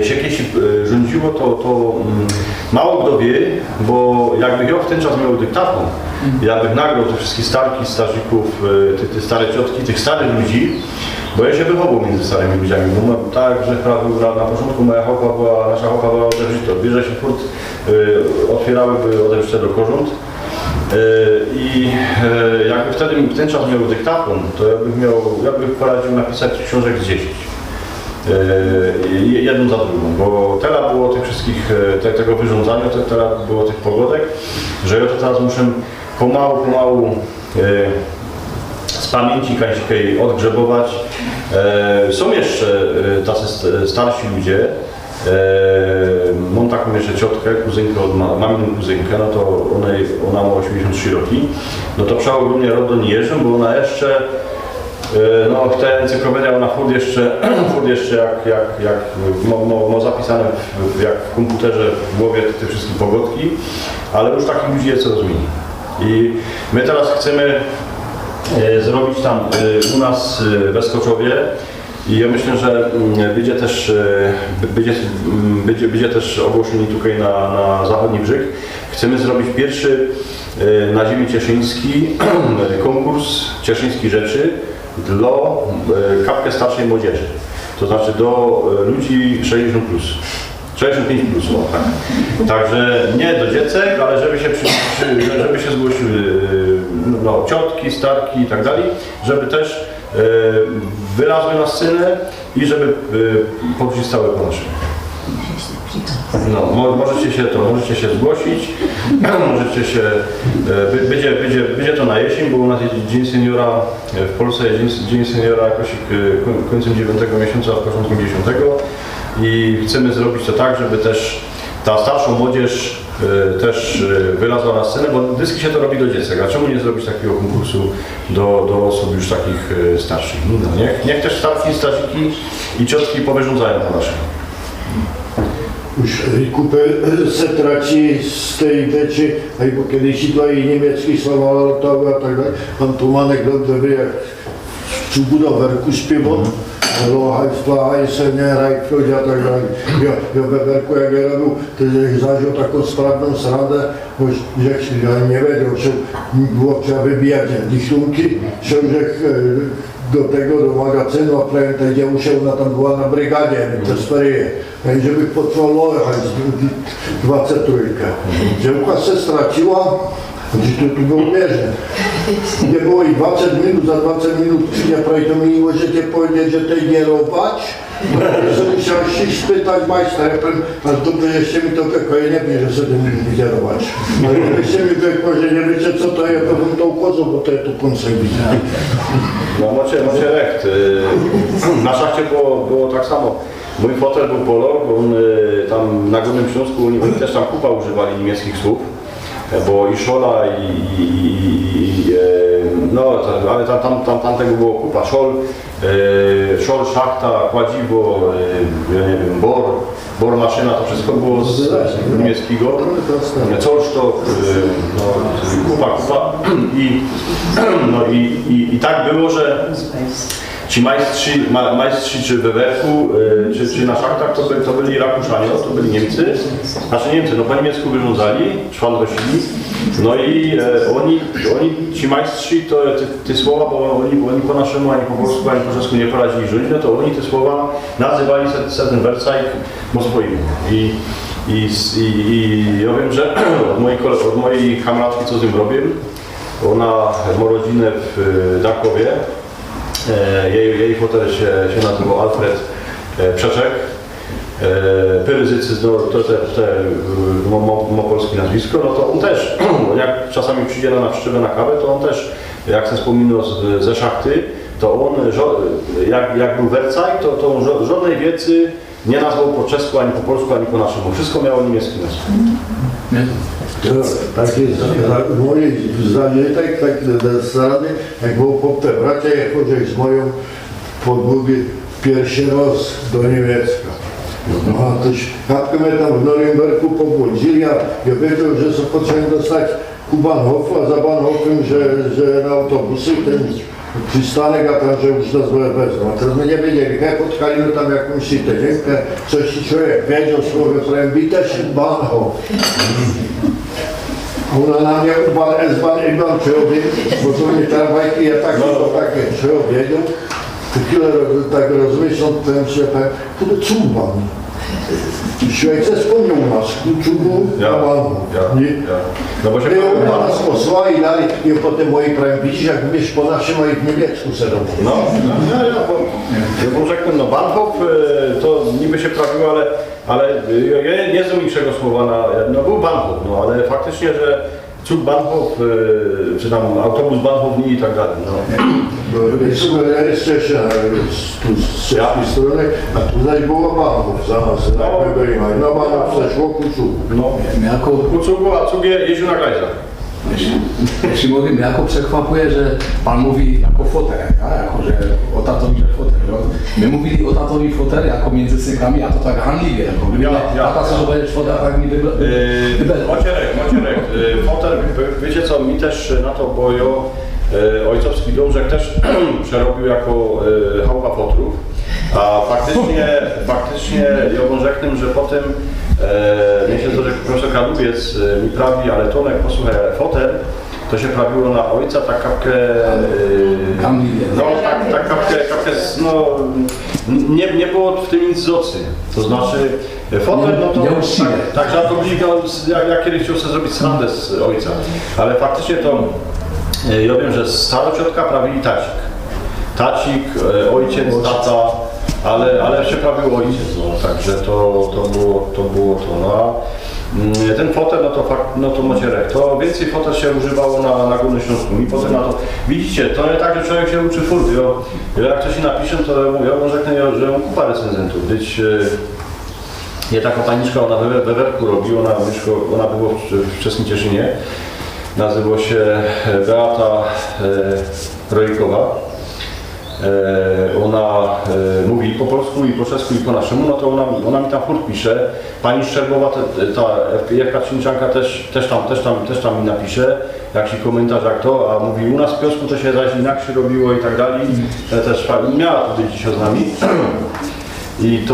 się kiedyś rządziło, to mało kto wie, bo jakby ja w ten czas miał dyktafon, jakby nagrał te wszystkie starki, starzyków, te stare ciotki, tych starych ludzi, bo ja się wychował między starymi ludziami, bo tak, że na początku nasza chopa była odewrzyta, bierze się furt, otwierałyby odewrzyte do korząt. I jakby wtedy w ten czas miał dyktafon, to ja bym poradził napisać książek z 10. Jedną za drugą, bo teraz było tych wszystkich, tego wyrządzania, teraz było tych pogodek, że ja to teraz muszę pomału z pamięci kańskiej odgrzebować. Są jeszcze tacy starsi ludzie. Mam taką jeszcze ciotkę, kuzynkę maminy kuzynkę, no to ona ma 83 roki. No to przeogromnie rok do niej jeżdżę, bo ona jeszcze no w tej encyklopedii ona furt jeszcze jak ma zapisane jak w komputerze w głowie te wszystkie pogodki, ale już takich ludzi jest coraz mniej. I my teraz chcemy zrobić tam u nas w Eskoczowie i ja myślę, że będzie też ogłoszenie tutaj na zachodni brzeg. Chcemy zrobić pierwszy na ziemi cieszyńskiej konkurs Cieszyńskiej Rzeczy dla kapkę starszej młodzieży, to znaczy do ludzi 60+, 65+, no, tak. Także nie do dziecek, ale żeby się zgłosiły no, ciotki, starki i tak dalej, żeby też wylazły na scenę i żeby podrzucić stałe po naszym. No, możecie się zgłosić, możecie się, będzie to na jesień, bo u nas jest Dzień Seniora, w Polsce jest Dzień Seniora jakoś końcem 9 miesiąca, a początkiem 10 i chcemy zrobić to tak, żeby też ta starsza młodzież też wylazła na scenę, bo dyski się to robi do dziecek, a czemu nie zrobić takiego konkursu do osób już takich starszych? No, niech też starki, starzyki i ciotki powyrządzają po naszym. Už kupy se traci z tej věci, bo když to i německý slova a tak dále, pan Tománek dobře ví, jak čubuda verku zpěvat, Lohaj se nehrají a tak dále. Jo, ve verku, jak je robil, tedy zažil takovou správnou srande, že já nevěděl, že bylo třeba vybíjat dychtunky, že do magazínu a právě teď už ona tam byla na brigádě, to Sperie. Že bych potřeboval Lohaj 23. Děvka se ztratila, že to bylo běžné. Kde bylo i 20 minut, za 20 minut přijde právě to mi můžete powiedzieć, že teď je robač. Já jsem musel si spýtať majstra, ale dobře, ještě mi to řekl, neví, že se nemůžu vidět robač. Ale ještě mi řekl, že nevíte, co to je, potom tou kozou, bo to je to koncek vidět. No macie recht. Na szachcie było tak samo. Mój fotel był Polak, on tam na Górnym Śląsku, oni też tam kupa używali niemieckich słów, bo i szola no, ale tam tego było kupa, szol, szachta, kładziwo, ja nie wiem, bor maszyna, to wszystko było z niemieckiego, coś to, no, kupa i tak było, że ci majstrzy czy we werku, czy na szachtach to byli Rakuszanie, to byli Niemcy, no po niemiecku wyrządzali, szwandrosili, no i ci majstrzy to te słowa, bo oni po naszemu, ani po polsku, ani po czesku nie poradzili żyć, no to oni te słowa nazywali ten wercajk po swojemu. I ja wiem, że od mojej kamratki, co z nim robię, ona ma rodzinę w Darkowie. Jej fotel się nazywał Alfred Przeczek. Pyryzycy, no, ma polskie nazwisko, no to on też, jak czasami przyjdzie na przyczepę na kawę, to on też, jak się wspominał ze szachty, to on, jak był wercaj, to on żadnej wiedzy nie nazwał po czesku, ani po polsku, ani po naszemu. Wszystko miało niemiecki nazw. Taky můj zážitek, tak strany, jak byl po té bratě, jakože s mojou podbudy pierwszy raz do Německa. No a tož chápka mě tam v Norimberku pobudili a já věděl, že se potřebuji dostat ku Bahnhof a za Bahnhofem, že na autobusy ten přistánek a tam, že už nás vezmu. A teraz jsme nevěděli, jak potkali tam jakousi teďenka, což si člověk věděl slově, protože vytešit Bahnhof. A ona na mě Iban člověk, potom mi tramvajky a také člověk věděl. Tak rozmyslel ten si, to je Cuban. Člověk se vzpomněl na Cubu a Bahnhof. No, že ona nás poslali, dali, i potem moji praví, vidíš, jak běž po našem a i v Německu se domů. No, bo řeknu, no Bahnhof to niby się prawiło, ale ja nie znam niczego słowa no był Bahnhof, no ale faktycznie, że Zug Bahnhof, czy tam autobus Bahnhof i tak dalej. No. Jeszcze tu z czeskiej strony, a tutaj było Bahnhof za nas, tak my byli, no Bahnhof przeszło ku Cugu. No, Jako, ku Cugu, a Cug jeździł na glajzach. jeśli mówię, mnie jako przekłapuje, że pan mówi jako fotel, jako że o tatowi fotel. My mówili o tatowi fotel jako między synkami, a to tak handliwie. Tata co, że będziesz fotel, tak mi Macierek, fotel, wiecie co, mi też na to bojo ojcowski dążek też przerobił jako chałupa fotrów, a faktycznie ja wam rzeknę, że potem mnie się zdarzył profesor Kalubiec mi prawi, ale Tomek, posłuchaj, fotel to się prawiło na ojca tak kapkę, no tak kapkę, no nie było w tym nic z ocy, to znaczy fotel, no to tak żartobliwie, jak kiedyś chciał sobie zrobić srandę z ojca, ale faktycznie to ja wiem, że stara ciotka prawili tacik, ojciec, tata, ale się prawił ojciec, no, także to było to. No, a ten fotel, no to Macierek, to więcej fotel się używało na Górnym Śląsku i potem na to, widzicie, to nie tak, że człowiek się uczy furty, jak coś napiszę, to ja może rzeknę, że mam kupa recenzentów, gdyż je taka paniczka, ona we Werku robi, ona była w wczesnym Cieszynie, nazywa się Beata Rojkowa. Ona mówi po polsku i po czesku i po naszemu, no to ona mi tam furt pisze. Pani Szczerbowa, ta Jewka Czynczanka też tam mi napisze jakiś komentarz jak to, a mówi u nas w Piosku to się zaś inaczej robiło i tak dalej. Też miała tutaj dzisiaj z nami. I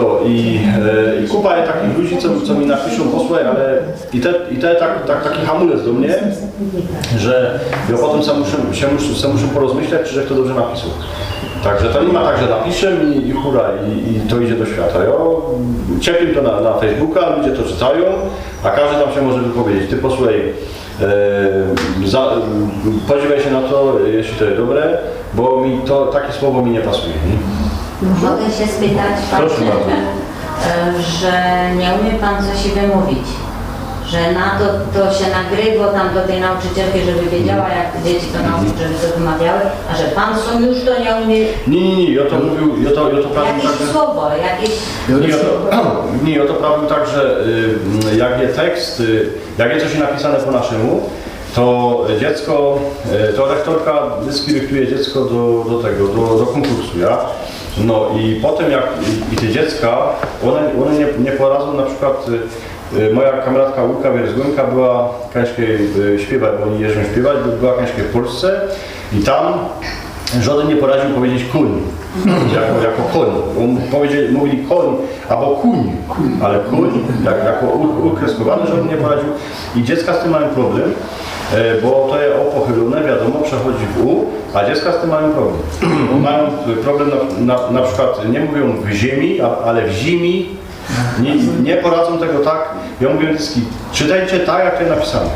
kupa takich ludzi, co mi napiszą, posłuchaj, ale i te taki hamulec do mnie, że ja potem sam muszę porozmyśleć, czy to dobrze napisał. Także to nie ma tak, że napiszę i hura, i to idzie do świata. Ja ciepię to na Facebooka, ludzie to czytają, a każdy tam się może wypowiedzieć. Ty posłuchaj, podziwiaj się na to, jeśli to jest dobre, bo mi takie słowo mi nie pasuje. Mogę się spytać, Panie, że nie umie Pan coś wymówić, że na to się nagrywa tam do tej nauczycielki, żeby wiedziała, jak dzieci to nauczyć, żeby to wymawiały, a że Pan sam już to nie umie... Nie, ja to mówił, ja to prawił jakieś tak, słowo, jakieś... Nie, ja to prawił tak, że jak jest tekst, jak jest coś napisane po naszemu, to dziecko, to lektorka dyskryktuje dziecko do konkursu, ja? No i potem jak i te dziecka, one nie poradzą, na przykład moja kamratka Łuka Wierzgłęka była kańskiej śpiewać, bo oni jeżdżą śpiewać, była kańskiej w Polsce i tam żaden nie poradził powiedzieć kuń, jako koń. Mówili koń albo kuń, ale kuń, jako ukreskowane, żaden nie poradził i dziecka z tym mają problem. Bo to jest opochylone, wiadomo, przechodzi w U, a dziecka z tym mają problem. Mają problem na przykład, nie mówią w ziemi, ale w zimi, nie poradzą tego tak. Ja mówię dziecki, czytajcie tak, jak to jest napisane.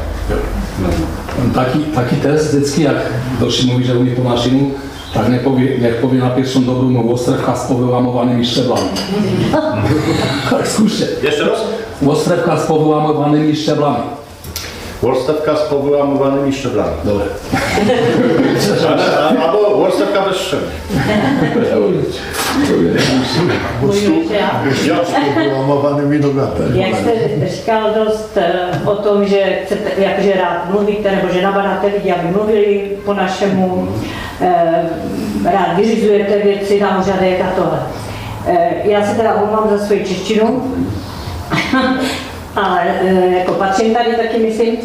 Taki test dziecki, jak dość mówi, że umie po naszemu, tak jak powie na pierwszą dobrą ostrewka z powyłamowanymi szczeblami. Tak, słyszę. Jeszcze raz? Ostrewka z powyłamowanymi szczeblami. Wolstewka z powyłamowanymi szczeblami. Dobra. Albo wolstewka bez szczebli. Połamowanymi nogami. Jak jste říkal dost o tom, že chcete, jakže rád mluvíte, nebo že na badatelích, aby mluvili po našemu, rád vyřizujete věci na úřadech a tohle. Já se teda omlouvám za svoji češtinu, ale jako patřím tady taky myslím.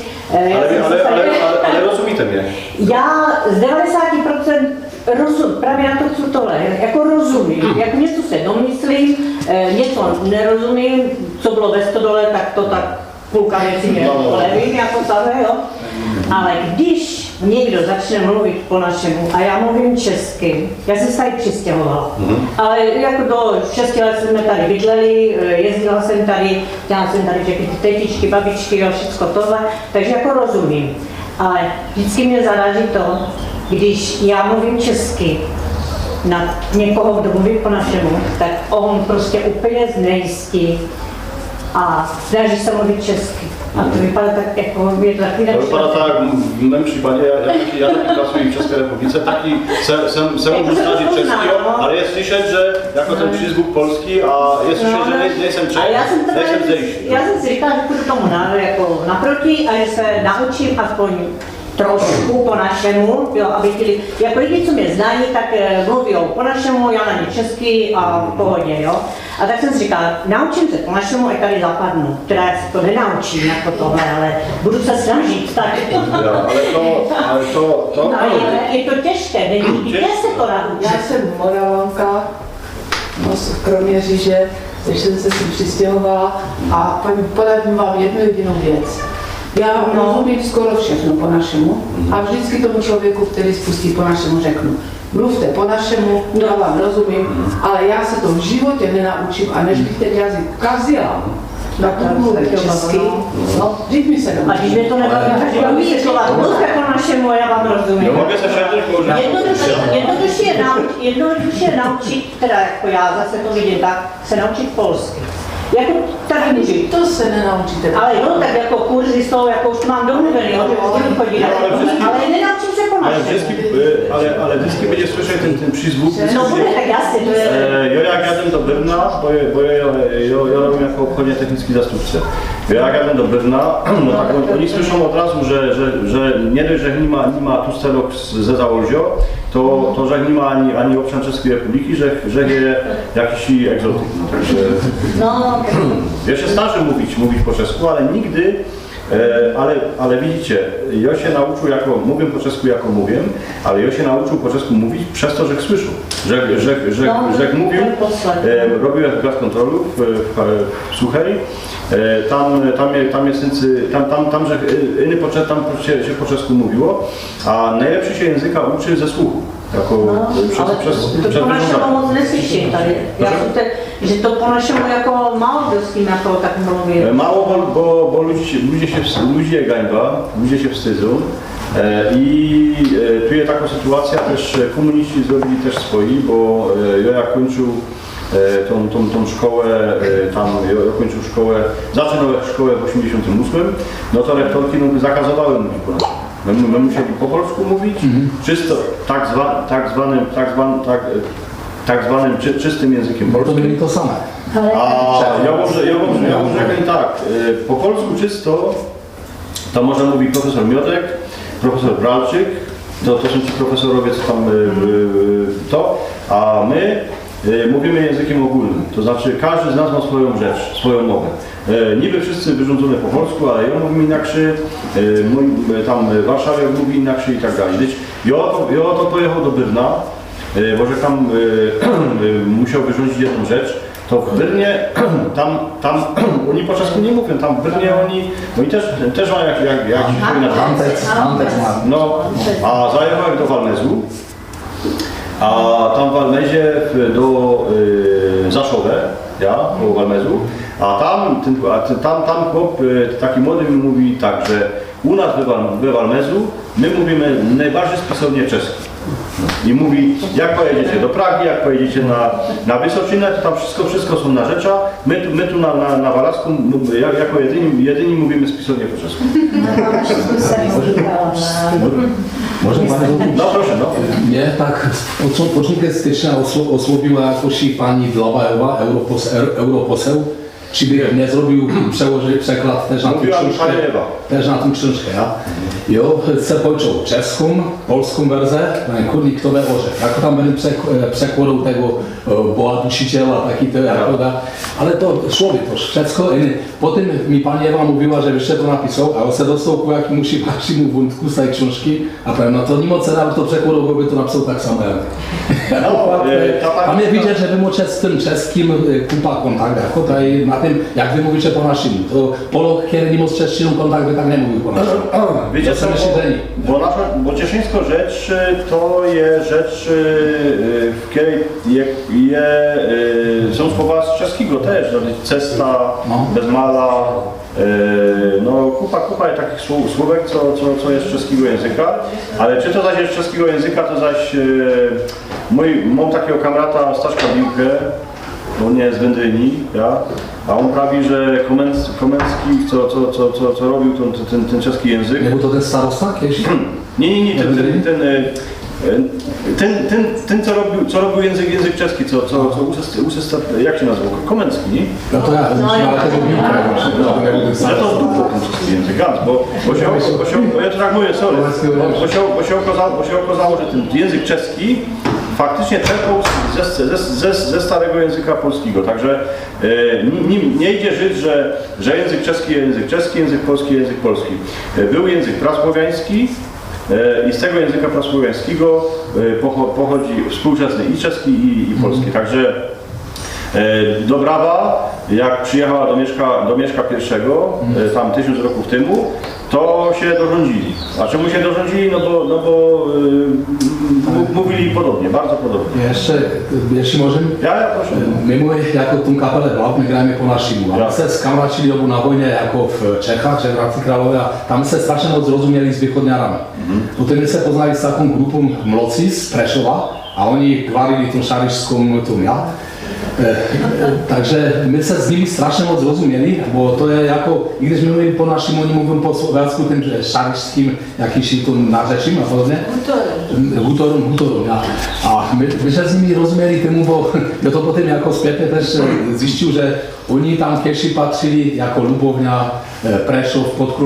Ale rozumíte mě? Já z 90% právě na to chci tohle, jako rozumím, jako něco se domyslím, něco nerozumím, co bylo ve stodole, tak to tak půlka věcí mě levím, jako tady, jo. Ale když někdo začne mluvit po našemu a já mluvím česky, já jsem se tady přistěhovala, ale jako do 6 let jsme tady bydleli, jezdila jsem tady, dělala jsem tady všechny ty tetičky, babičky, jo, všecko tohle, takže jako rozumím. Ale vždycky mě zaráží to, když já mluvím česky na někoho, kdo mluví po našemu, tak on prostě úplně znejistí a snaží se mluvit česky. A to vypadá tak, jako je to takový To vypadá tak, v mém případě, já taky pracuji v České republice, taky se můžu snažit česky, ale je slyšet, že jako ten přízvuk polský a je slyšet, že nejsem Čech, nejsem zdejší. Já jsem si říkala, že půjdu tomu jako naproti a že se naučím aspoň trošku po našemu, jo, aby ti, jako lidi, co mě znají, tak mluví po našemu, já na ně česky a v pohodě, jo. A tak jsem si říkala, naučím se po našemu, i tady zapadnu. Teda já si to nenaučím jako tohle, ale budu se snažit, tak. Ale to... No, je to těžké, není se to naučit. Já jsem Moravanka, no, z Kroměříže, takže jsem se si přistěhovala a poradím vám jednu jedinou věc. Já rozumím skoro všechno po našemu a vždycky tomu člověku, který spustí po našemu, řeknu, mluvte po našemu, já vám rozumím, ale já se to v životě nenaučím a než bych ten jazyk kazila, na to mluvit česky, no, vždyť mi se A když mě to nebaví, tak já umí slova, mluvte po našemu, já vám rozumím. Jednoduše je naučit, teda jako já zase to vidím tak, se naučit polsky. Jako tady můžu. To se nenaučíte. Ale jo, tak jako kurzy jsou, jako už mám domluvený, jo, že budu chodit, ale nenaučím se po našemu. Ale vždycky będzie słyszeć ten přízvuk. No bude, tak jasně. Jo, jak jadę do Brna, bo ja robię jako obchodnie techniczny zastępcę. Jak jadę do Brna, no tak oni słyszą od razu, że nie dość, że nie ma tu stelok ze Zaolzio, to że nie ma ani obszar Czeskiej Republiki, że je jakiś egzotyk. No, także, ja się starzę mówić po czesku, ale nigdy, ale widzicie, ja się nauczył mówię po czesku jako mówię, ale ja się nauczył po czesku mówić przez to, że słyszę, że mówił, robiłem gaz kontrolu w Suchej, tam jest tam że inny tam się po czesku mówiło, a najlepszy się języka uczy ze słuchu. Jako to po našemu moc neslyším tady. Že to po našemu jako málo kdo s tím jako tak mluví. Mało, bo ludzie gańba, ludzie się wstydzą i tu jest taka sytuacja, też komuniści zrobili też swoi, bo ja jak kończył tą szkołę, ja kończył szkołę, zaczynał szkołę w 88, no to rektorki zakazywały mówić po naszemu. My musieli po polsku mówić, czysto tak zwanym czystym językiem polskim. To byli to same. A ja może tak, po polsku czysto to może mówi profesor Miodek, profesor Bralczyk, to są ci profesorowie, co tam a my mówimy językiem ogólnym, to znaczy każdy z nas ma swoją rzecz, swoją mowę. Niby wszyscy wyrządzone po polsku, ale ja mówię inaczej, tam Warszawiak mówi inaczej i tak dalej. Ja to pojechał do Brna, bo że tam musiał wyrządzić jedną rzecz, to w Brnie, tam oni po czesku nie mówią, tam w Brnie oni też mają jak no, a zajechałem do Walmezu, a tam w Walmezie do Zaszowę, ja, do Walmezu, a tam chłop taki młody mi mówi tak, że u nas we Walmezu my mówimy najbardziej spisownie czeski. I mówi, jak pojedziecie do Pragi, jak pojedziecie na Wysoczynę, to tam wszystko są narzecza. My tu na Walasku jako jedyni mówimy spisownie po czesku. Może Pani no proszę, no. Mnie tak początek stycznia osłowiła jakoś pani Dlowa Ewa, europoseł, czy by nie zrobił przekład też na tą Mówiła mi książkę. pani Ewa. Też na tą książkę, ja. Jo, se počul českou, polską wersję, kurník to neoře. Jako tam byli překładał tego Boha Dušiteľa, taky to jako da. Ale to šlo by to všecko. Potem mi pani Ewa mówiła, że jeszcze to napisał, a on se dostał ku jakiemuś dalšímu wątku z tej książki a powiem, no to nie moc se to przekładał, bo by to napisał tak samo jak. Tam je widzieć, że wy macie z tym czeskim kupa kontakt, jako tutaj na tym, jak wy mówicie po naszemu. To Polok, kiedy nie ma z czeskim kontakt, by tak nie mówił po naszemu. Wiecie co, bo cieszyńsko rzecz to jest rzecz, w której są słowa z czeskiego też, cesta, bezmala, no kupa takich słówek, co jest z czeskiego języka, ale czy to zaś jest z czeskiego języka, to zaś mam takiego kamrata Staszka Biłkę, on nie jest z Wędryni, ja? A on prawi, że Komenski, co robił ten czeski język. Nie był to ten starosta kiedyś? Nie, ten co robił język czeski, jak się nazywał? Komenski, nie? No to ja, ale tego Biłka. Ale to dupło ten czeski język, bo ja to tak mówię, sorry, bo się okazało, że ten język czeski faktycznie czerpał ze starego języka polskiego, także nie idzie żyć, że język czeski, język polski. Był język prasłowiański i z tego języka prasłowiańskiego pochodzi współczesny i czeski i polski, także Dobrawa, jak przyjechała do Mieszka I, tam 1000 roków temu, to się dorządzili. A czemu się dorządzili? No bo mówili podobnie, bardzo podobnie. Jeszcze, jeśli możemy? Ja proszę. My jako tą kapelę Blat, my gramy po naszemu. A my se skamračili obu na wojnie jako w Czechach, Hradci Králové, a tam se strašně moc zrozuměli s východňarami. Potem my se poznali s taką grupą mloci z Prešova a oni kvarili tą šarišską ja. Takže my se s nimi strašně moc rozuměli, bo to je jako, i když my mluvíme po našim, oni mluví po slovensku tím šarišským, jakýsi tím nářečím a podobně. Hutorom, ja. A my se s nimi rozuměli tomu, bo ja to potom jako zpětně tež zjistil, že oni tam keši patřili jako Lubovňa, Prešov, pod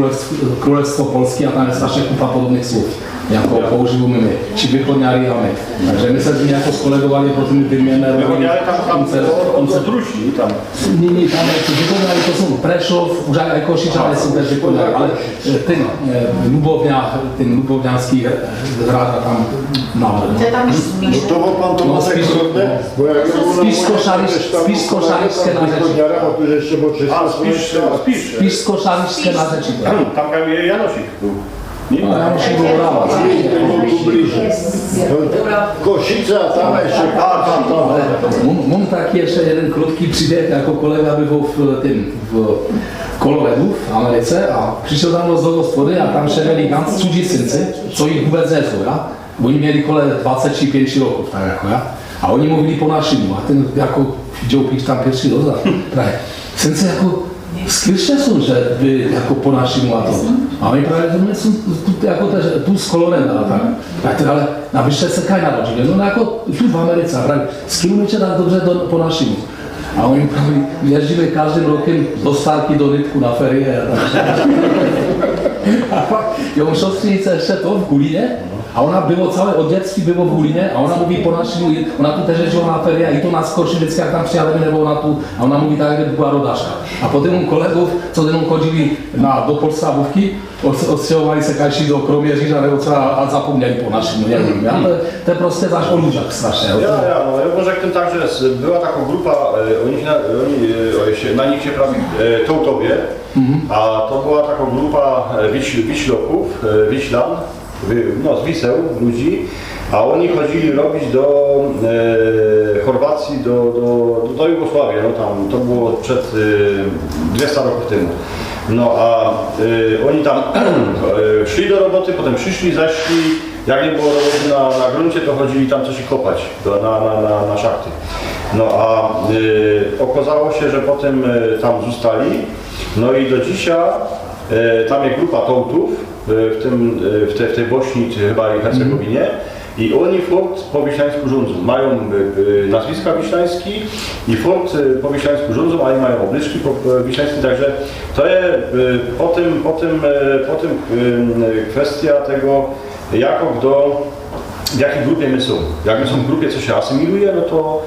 Królestwo Polskie, a tam je strašně kupa podobných slov. Jako používame my, či východňári a my. Takže my se s nimi jako skolegovali po tými vyměnné Východňári tam druží tam. Nie, tam východňári to jsou Prešov, už aj Košičany sú tež východňári, ale ten Lubovňanský hrad a tam nahoře. No to bol pán Tomášek Rodne, bo jak Spišsko-šarišské nářečí. Protože ešte bol Spišsko-šarišské nářečí. Tam je Janosik był. No, Janosik bol Brava. Košice a tam ešte Mám taky ještě jeden krótki příběh, jako kolega byl v Coloradu v Americe a přišel tam do hospody a tam ševeli ganz cudzinci, co jich vůbec nezou, ja? Oni měli kolem 25 rokov, tak jako, ja? A oni mluvili po našemu a ten jako Joe Píš tam pierwszy dozad. Jsem se jako skryště jsou, že vy jako po našemu a to. A my právě jsou jako tu z Coloradu a tak. Ale napište se kaj narodili, no jako tu v Americe a právě s kým tak dobře po našemu. A oni právě jezdili každým rokem do Starky, do Nitku na ferie. A pak je on šostřenice ještě to v Gulíně a ona bylo celé od dětství bylo v Gulíně a ona mluví po našemu, ona tu tež jezdila na ferie a i to nás skorší vždycky, jak tam přijali nebo ona tu a ona mluví tak, jak byla rodaška. A potom on kolegov, co jenom chodili do Polsávovky, odstěhovali se každý do Kroměříža nebo co a zapomněli po našemu, nevím. Ja? To je prostě náš olůžak strašně. Ja, może jak tym tak, że była taka grupa, na nich się prawi Tołtowie, a to była taka grupa Wiśloków, Wiślan, z Wiseł, ludzi, a oni chodzili robić do Chorwacji, do Jugosławii, no tam to było przed 200 roków temu. No a oni tam szli do roboty, potem przyszli, zeszli, jak nie było roboty na gruncie, to chodzili tam coś kopać na szachty. No a okazało się, że potem tam zostali, no i do dzisiaj tam jest grupa Tołtów w tej Bośni, czy chyba i Hercegowinie i oni fort po Wiślańsku rządzą. Mają nazwiska Wiślański i fort po Wiślańsku rządzą, a oni mają obryczki po Wiślańskim, także to jest po tym kwestia tego, jako kto, w jakiej grupie my są. Jak my są w grupie, co się asymiluje, no to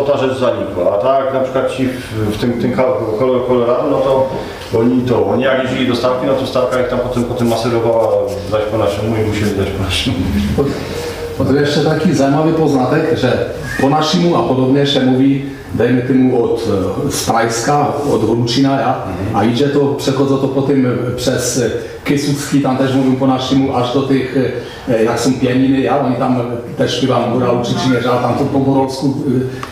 ta rzecz zanikła. A tak na przykład ci w tym Colorado, no to oni jak jeździli do Starki, no to Starka ich tam potem maserowała dać po naszemu i musieli dać po naszemu. Bo to jeszcze taki zajímavý poznatek, že po našemu a podobně se mluví, dejme tomu od Sprajska, od Hlučina, ja? A idzie to, przechodzą to potem przez Kysucki, tam też mówią po našemu, až do tych, jak są pianiny, ja? Oni tam też śpiewam Góra Lučičine, že tam to po Gorolsku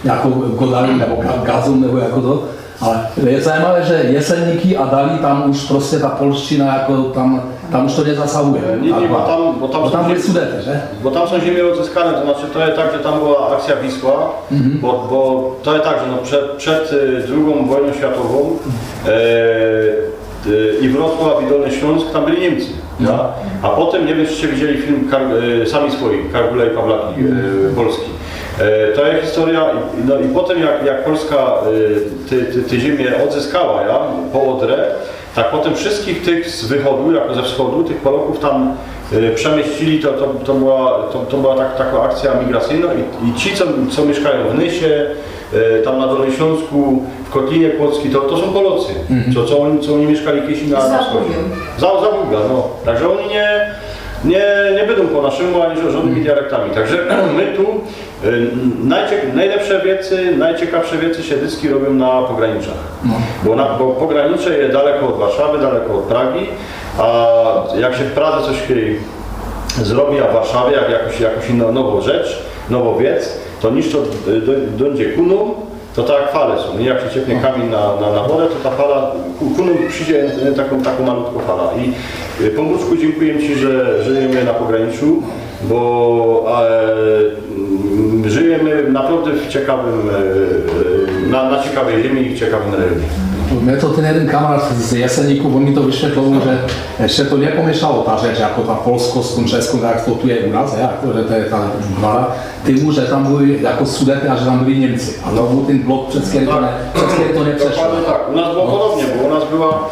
jako godali, nebo gazum, nebo jako to. Ale je zajímavé, že Jeselníky a Dali, tam už prostě ta polština, jako tam už to nezasahuje. Nie, bo tam jest Sudety, że? Bo tam są ziemie odzyskane, to znaczy to jest tak, że tam była akcja Wisła, bo to jest tak, że no przed II wojną światową i Wrocław i Dolny Śląsk, tam byli Niemcy. Ja? A potem, nie wiem czy widzieli film Sami Swoi, Kargula i Pawlaki, polski. To jest historia, no i potem jak Polska te ziemię odzyskała, ja, po Odrę, tak potem wszystkich tych z wychodu, jako ze wschodu, tych Polaków tam przemieścili, to była taka akcja migracyjna i ci, co mieszkają w Nysie, tam na Dolnym Śląsku, w Kotlinie Kłodzkiej, to są Polacy, co oni mieszkali kiedyś na wschodzie. Zabuga, no. Także oni nie będą po naszemu, ani żadnymi dialektami. Także my tu najlepsze wiecy, najciekawsze wiecy siedzyckie robią na pograniczach. Bo pogranicze jest daleko od Warszawy, daleko od Pragi, a jak się w Pradze coś zrobi, a w Warszawie jakąś nową rzecz, nową wiec, to niż to dojdzie kuną, to tak jak fale są. Jak się ciepnie kamień na wodę, to ta fala, kuną przyjdzie taką malutką fala. I Pomruczku, dziękuję Ci, że żyjemy na pograniczu, bo żyjemy naprawdę w ciekawym, na ciekawej ziemi i w ciekawym rejonie. Mě to ten jeden kamarád z Jeseníku, on mi to vysvětloval, že ještě to nepoměšalo ta řeč, jako ta polsko s tím českou, tak to tu je u nás, jako, že to je ta dvara, tymu, že tam byli jako Sudety a že tam byli Němci. A to byl ten blok, přes který to nepřešlo. Tak, u nas było podobnie, bo u nas była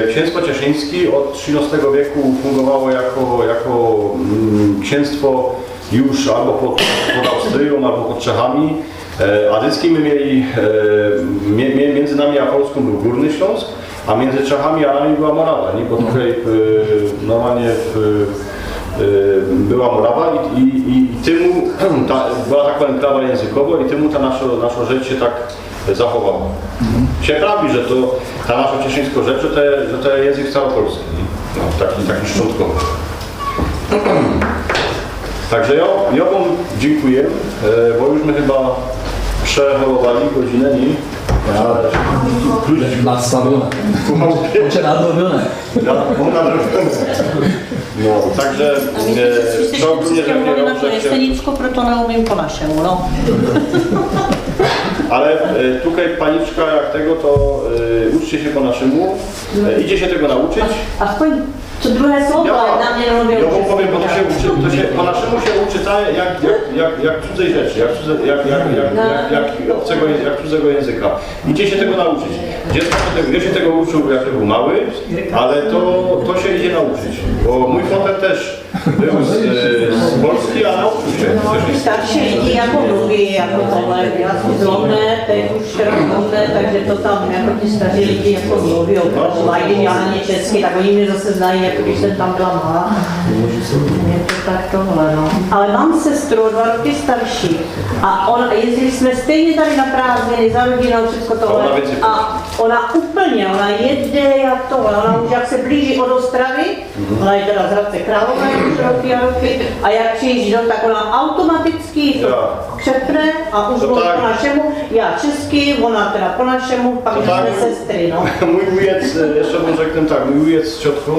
księstwo cieszyńskie od XIII wieku fungowało jako księstwo już albo pod Austrią, albo pod Czechami. Adycki my mieli, między nami a Polską był Górny Śląsk, a między Czechami a nami była Morawa, nie? Bo tutaj normalnie była Morawa i tymu była taka enklawa językowa i tymu ta nasza rzecz się tak zachowała. Się prawi, że to ta nasza cieszyńska rzecz, że to jest język staropolski, no, taki szczątkowy. Także ja Wam dziękuję, bo już my chyba przeholowali godzinę, nie? Nadstawione. Oczy nadrobione. No, także to ogólnie na to Jesenicko, proto neumím po našemu, no. Ale tutaj paniczka jak tego, to uczcie się po naszemu, idzie się tego nauczyć. Aspoň co druhé slovo, ale na mnie robią. Ja wam powiem, bo to się po naszemu się uczy jak cudzej rzeczy, jak cudzego języka. Idzie się tego nauczyć. Ja się tego uczył, jak był mały, ale to się idzie nauczyć. Bo mój fotel też był z Polski, a nauczył się. Starší lidi jako mluví, jako tohle, zlomné, teď už rozumné, takže to tam jako ti staří lidi jako mluví, opravdu, já na ně česky, tak oni mě zase znají, jako když jsem tam byla malá. Je to tak tohle, no. Ale mám sestru, 2 roky starší a jezdili jsme stejně tady na prázdniny, za rodinou, všechno tohle. A ona ona jede jak tohle, ona už jak se blíží od Ostravy, ona je teda z Hradce Králové, už roky a roky, a jak přijíždí, tak ona automaticky to přepne a už mluví po našemu, já česky, ona teda po našemu, pak jsme sestry, no. Mój ujec, jeszcze wam rzeknę tak, mój ujec z ciotką,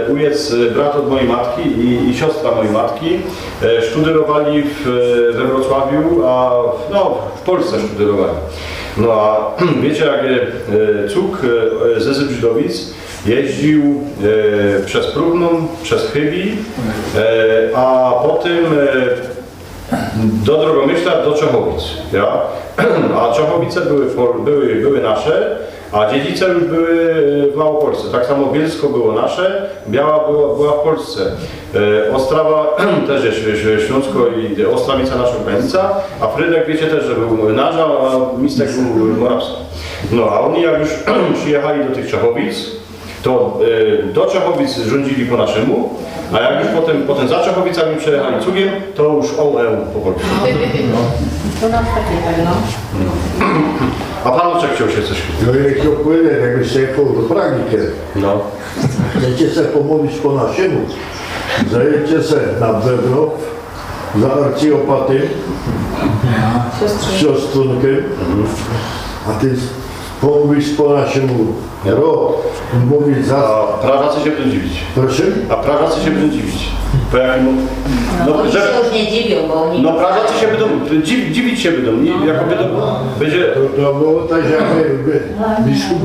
ujec brat od mojej matki i siostra mojej matki, studiowali we Wrocławiu, a w Polsce studiowali. No a wiecie, jak cuk ze Zybrzydowic jeździł przez Prówną, przez Chybi, a potem do Drogomyśla, do Czechowic. Ja? A Czechowice były nasze, a Dziedzice już były w Małopolsce. Tak samo Bielsko było nasze, Biała była w Polsce. Ostrawa też jest Śląsko i Ostrawica nasza granica, a Frydek wiecie też, że był nasz, a Mistek był morawski. No a oni jak już przyjechali do tych Czechowic, to do Czechowic rządzili po naszemu, a jak już potem za Czechowicami przejechali cugiem, to już po polsku. To na takie pewno. A Panoczek chciał się coś... No i chciał powiedzieć, jakbyś jechał do Pragi kiedy. No. Chcecie se pomodlić po naszemu, zajedźcie se na Wewrow, za arcjopaty, z siostrunkiem, a ty pomówisz po naszemu rok, mówić za... A Prażacy się będą dziwić. Proszę? A Prażacy się będą dziwić. Po jakim... No oni się już nie dziwią, bo oni... No Prażacy się będą, dziwić się będą, nie, jako będą, będzie... To było tak, że biskup,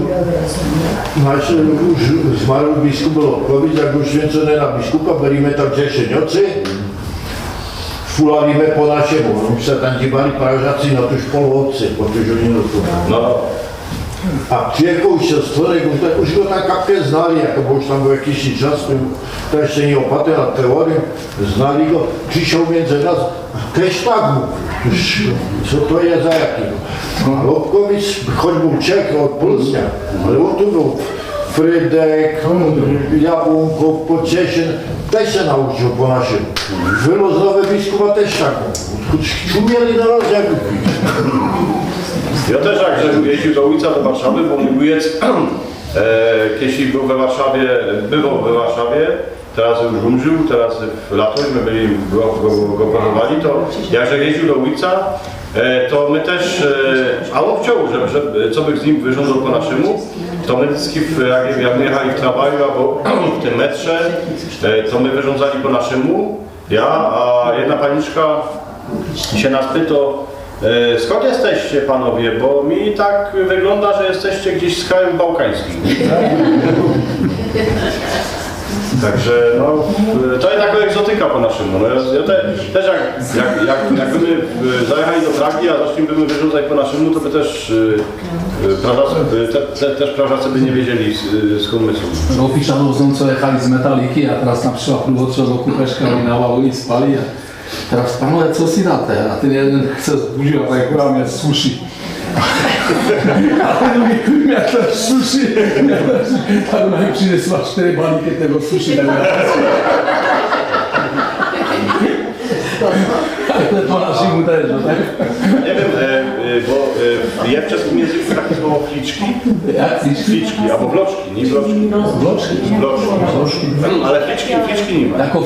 nasz już zmarł biskup Lotkowic, jak był święcony na biskupa, byliśmy tam dziesięciocy, fulaliśmy po naszemu, oni się tam dziwali Prażacy, no to już polowcy, bo to już oni No. A przyjechał siostrzenek, już go tak kapkę znali, jako bo już tam był jakiś czas, to jeszcze nie opatrzył na teorię, znali go, przyszedł między nas, też tak mówił, co to jest za jakiego. A Lotkowic, choć był Czech od Polska, ale on tu był Frydek, Jabłonkow, Pocieszyn, też się nauczył po naszym. Wylosowy biskupa też tak mówił, umieli na raz jak Ja też jak że jeździł do ulica do Warszawy, bo mój wujec kiedyś był we Warszawie, bywał we Warszawie, teraz już umrzył, teraz w lato, my go pochowali, to jakże jeździł do ulica, to my też, a on chciał, żeby co by z nim wyrządzał po naszemu, to my jak my jechali w tramwaju albo w tym metrze, to my wyrządzali po naszemu, ja, a jedna paniczka się nas pyta, skąd jesteście panowie, bo mi tak wygląda, że jesteście gdzieś z krajów bałkańskich. Także no, to jest taka egzotyka po naszemu. No, ja też jakbyśmy zajechali do Pragi, a zaczniemy wyrządzać po naszemu, to by też Prażacy by nie wiedzieli skąd my są. No piszano, co jechali z Metaliki, a teraz na przykład próbował do kupeszka i na ławu i spali. Teraz panowie, co si dáte? A ten jeden chce zbudził, a tak kurwa mě sushi. A ten drugi mě to sushi. Tak ona mi přinesla 4 balíky tego sushi. Ale to naszemu też, no tak? Nie wiem, bo jest w czeskim języku takie słowo fliczki. Jak Fliczki, albo bloczki, nie bloczki. Bloczki. Ale fliczki nie ma. Jako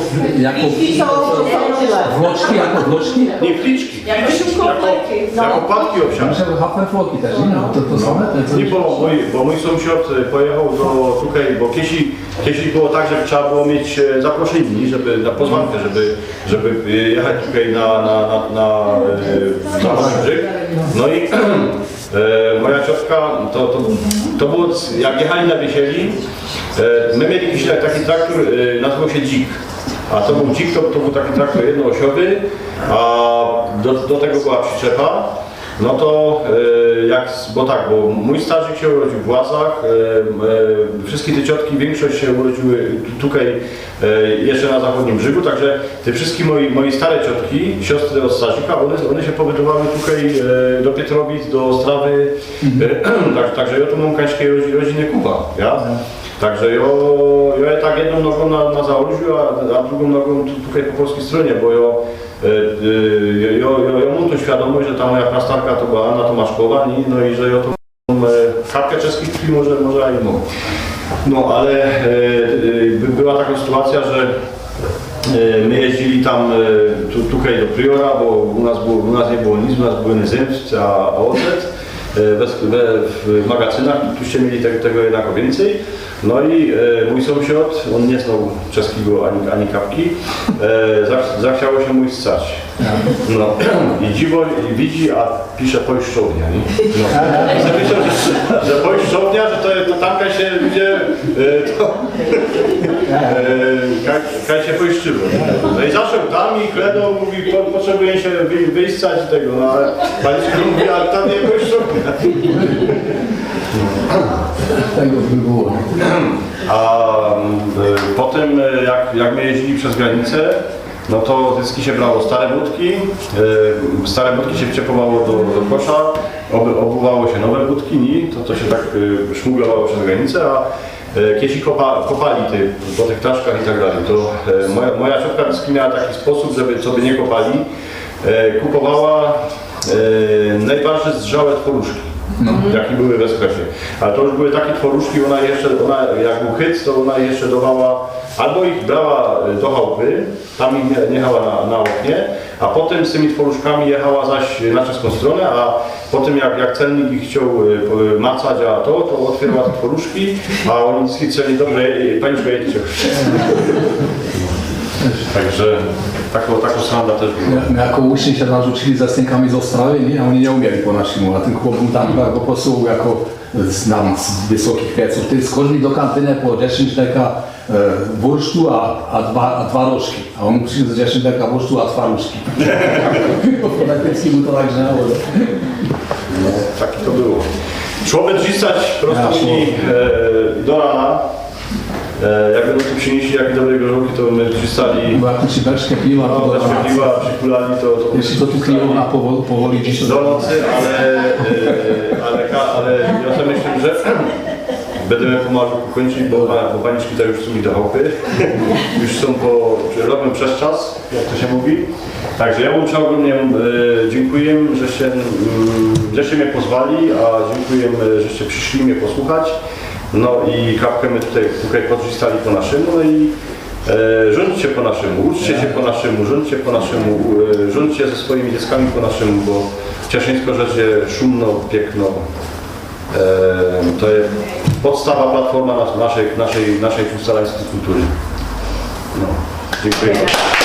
wloczki, jako wloczki? Nie, fliczki. Jako płatki owsiane. Myślę, że hafenfloki też, nie? No, to same? Nie, bo mój sąsiad pojechał tutaj, bo kiedyś było tak, że trzeba było mieć zaproszenie, żeby na pozwankę, żeby jechać tutaj na brzeg. No i moja ciotka, to było, jak jechali na Wiesieli, my mieli jakiś taki traktor, nazywał się Dzik. A to był Dzik, to był taki traktor jednoosiowy, a do tego była przyczepa. No to bo mój starzyk się urodził w Łazach, wszystkie te ciotki, większość się urodziły tutaj jeszcze na zachodnim brzegu, także te wszystkie moi stare ciotki, siostry od starzyka, one się pobytowały tutaj do Pietrowic, do Ostrawy, także ja tu mam kańskiej rodziny Kuba, ja? Także ja tak jedną nogą na Zaolziu, a drugą nogą tutaj po polskiej stronie, bo ja mam tą świadomość, że ta moja prastarka to była Anna Tomaszkowa, no i że ja to mam kapkę czeskich krwi, może i mogę. No ale była taka sytuacja, że my jeździli tam tutaj do Priora, bo u nas nie było nic, u nas były Nyzymscy, a ocet. W magazynach, tuście mieli tego jednak więcej. No i mój sąsiad, on nie znał czeskiego ani kapki, zachciało się mój stać. No i dziwo i widzi, a pisze pojszczownia, nie? No. I sobie myślał, że pojszczownia, że to tamka się ludzie, kaj się pojszczyło. No i zaszedł tam i kledał, mówi, potrzebuje się wyjść z tego, no ale pani się mówi, ale tam nie pojszczownia. Tego by było. A potem jak my jeździli przez granicę, no to zyski się brało stare budki się wciepowało do kosza, obuwało się nowe budki, to się tak szmuglowało przez granicę, a kiesi kopali po tych taszkach i tak dalej. To moja ciotka Dyski miała taki sposób, żeby co by nie kopali, kupowała najbardziej zżałe tworuszki. Jakie były we sklepie. Ale to już były takie tworuszki, ona jak był hyc, to ona jeszcze dawała, albo ich brała do chałupy, tam ich jechała na oknie, a potem z tymi tworuszkami jechała zaś na czeską stronę, a potem jak celnik ich chciał macać, to otwierała te tworuszki, a oni celni, dobrze, paniuszko, jedźcie. Także taką sanda też była. My jako uczni się narzucili za stękami z Ostrawy, nie? A oni nie umieli po naszemu, a ten chłop był tam po prostu jako z wysokich pieców. Ty skoczyli do kantyny po 10 deka bursztu, a dwa rożki. A on przyszedł z 10 deka bursztu, a 2 różki. Po najpierw to tak żało. No, tak to było. Człowiek zistać prosto do rana. Jak będą tu przynieśli jakie dobre gorzałki, to my przystali. Bo jak ci beczkę piwa, to do rana. Przykulali to Jeśli to tu kliona powoli dziś do nocy, ale ja sobie myślę, że będziemy pomalu kończyć, bo paniczki to już są mi do chałupy. Już są robią przez czas, jak to się mówi. Także ja wam ogólnie dziękuję, żeście mnie pozwali, a dziękuję, żeście przyszli mnie posłuchać. No i kapkę my tutaj podrzystali po naszemu, no i rządźcie po naszemu, uczcie się po naszemu, rządźcie po naszemu, rządźcie ze swoimi dzieckami po naszemu, bo Cieszyńsko rzecz jest szumno, piękno. To jest podstawa, platforma naszej ustalańskiej kultury. No, dziękuję bardzo.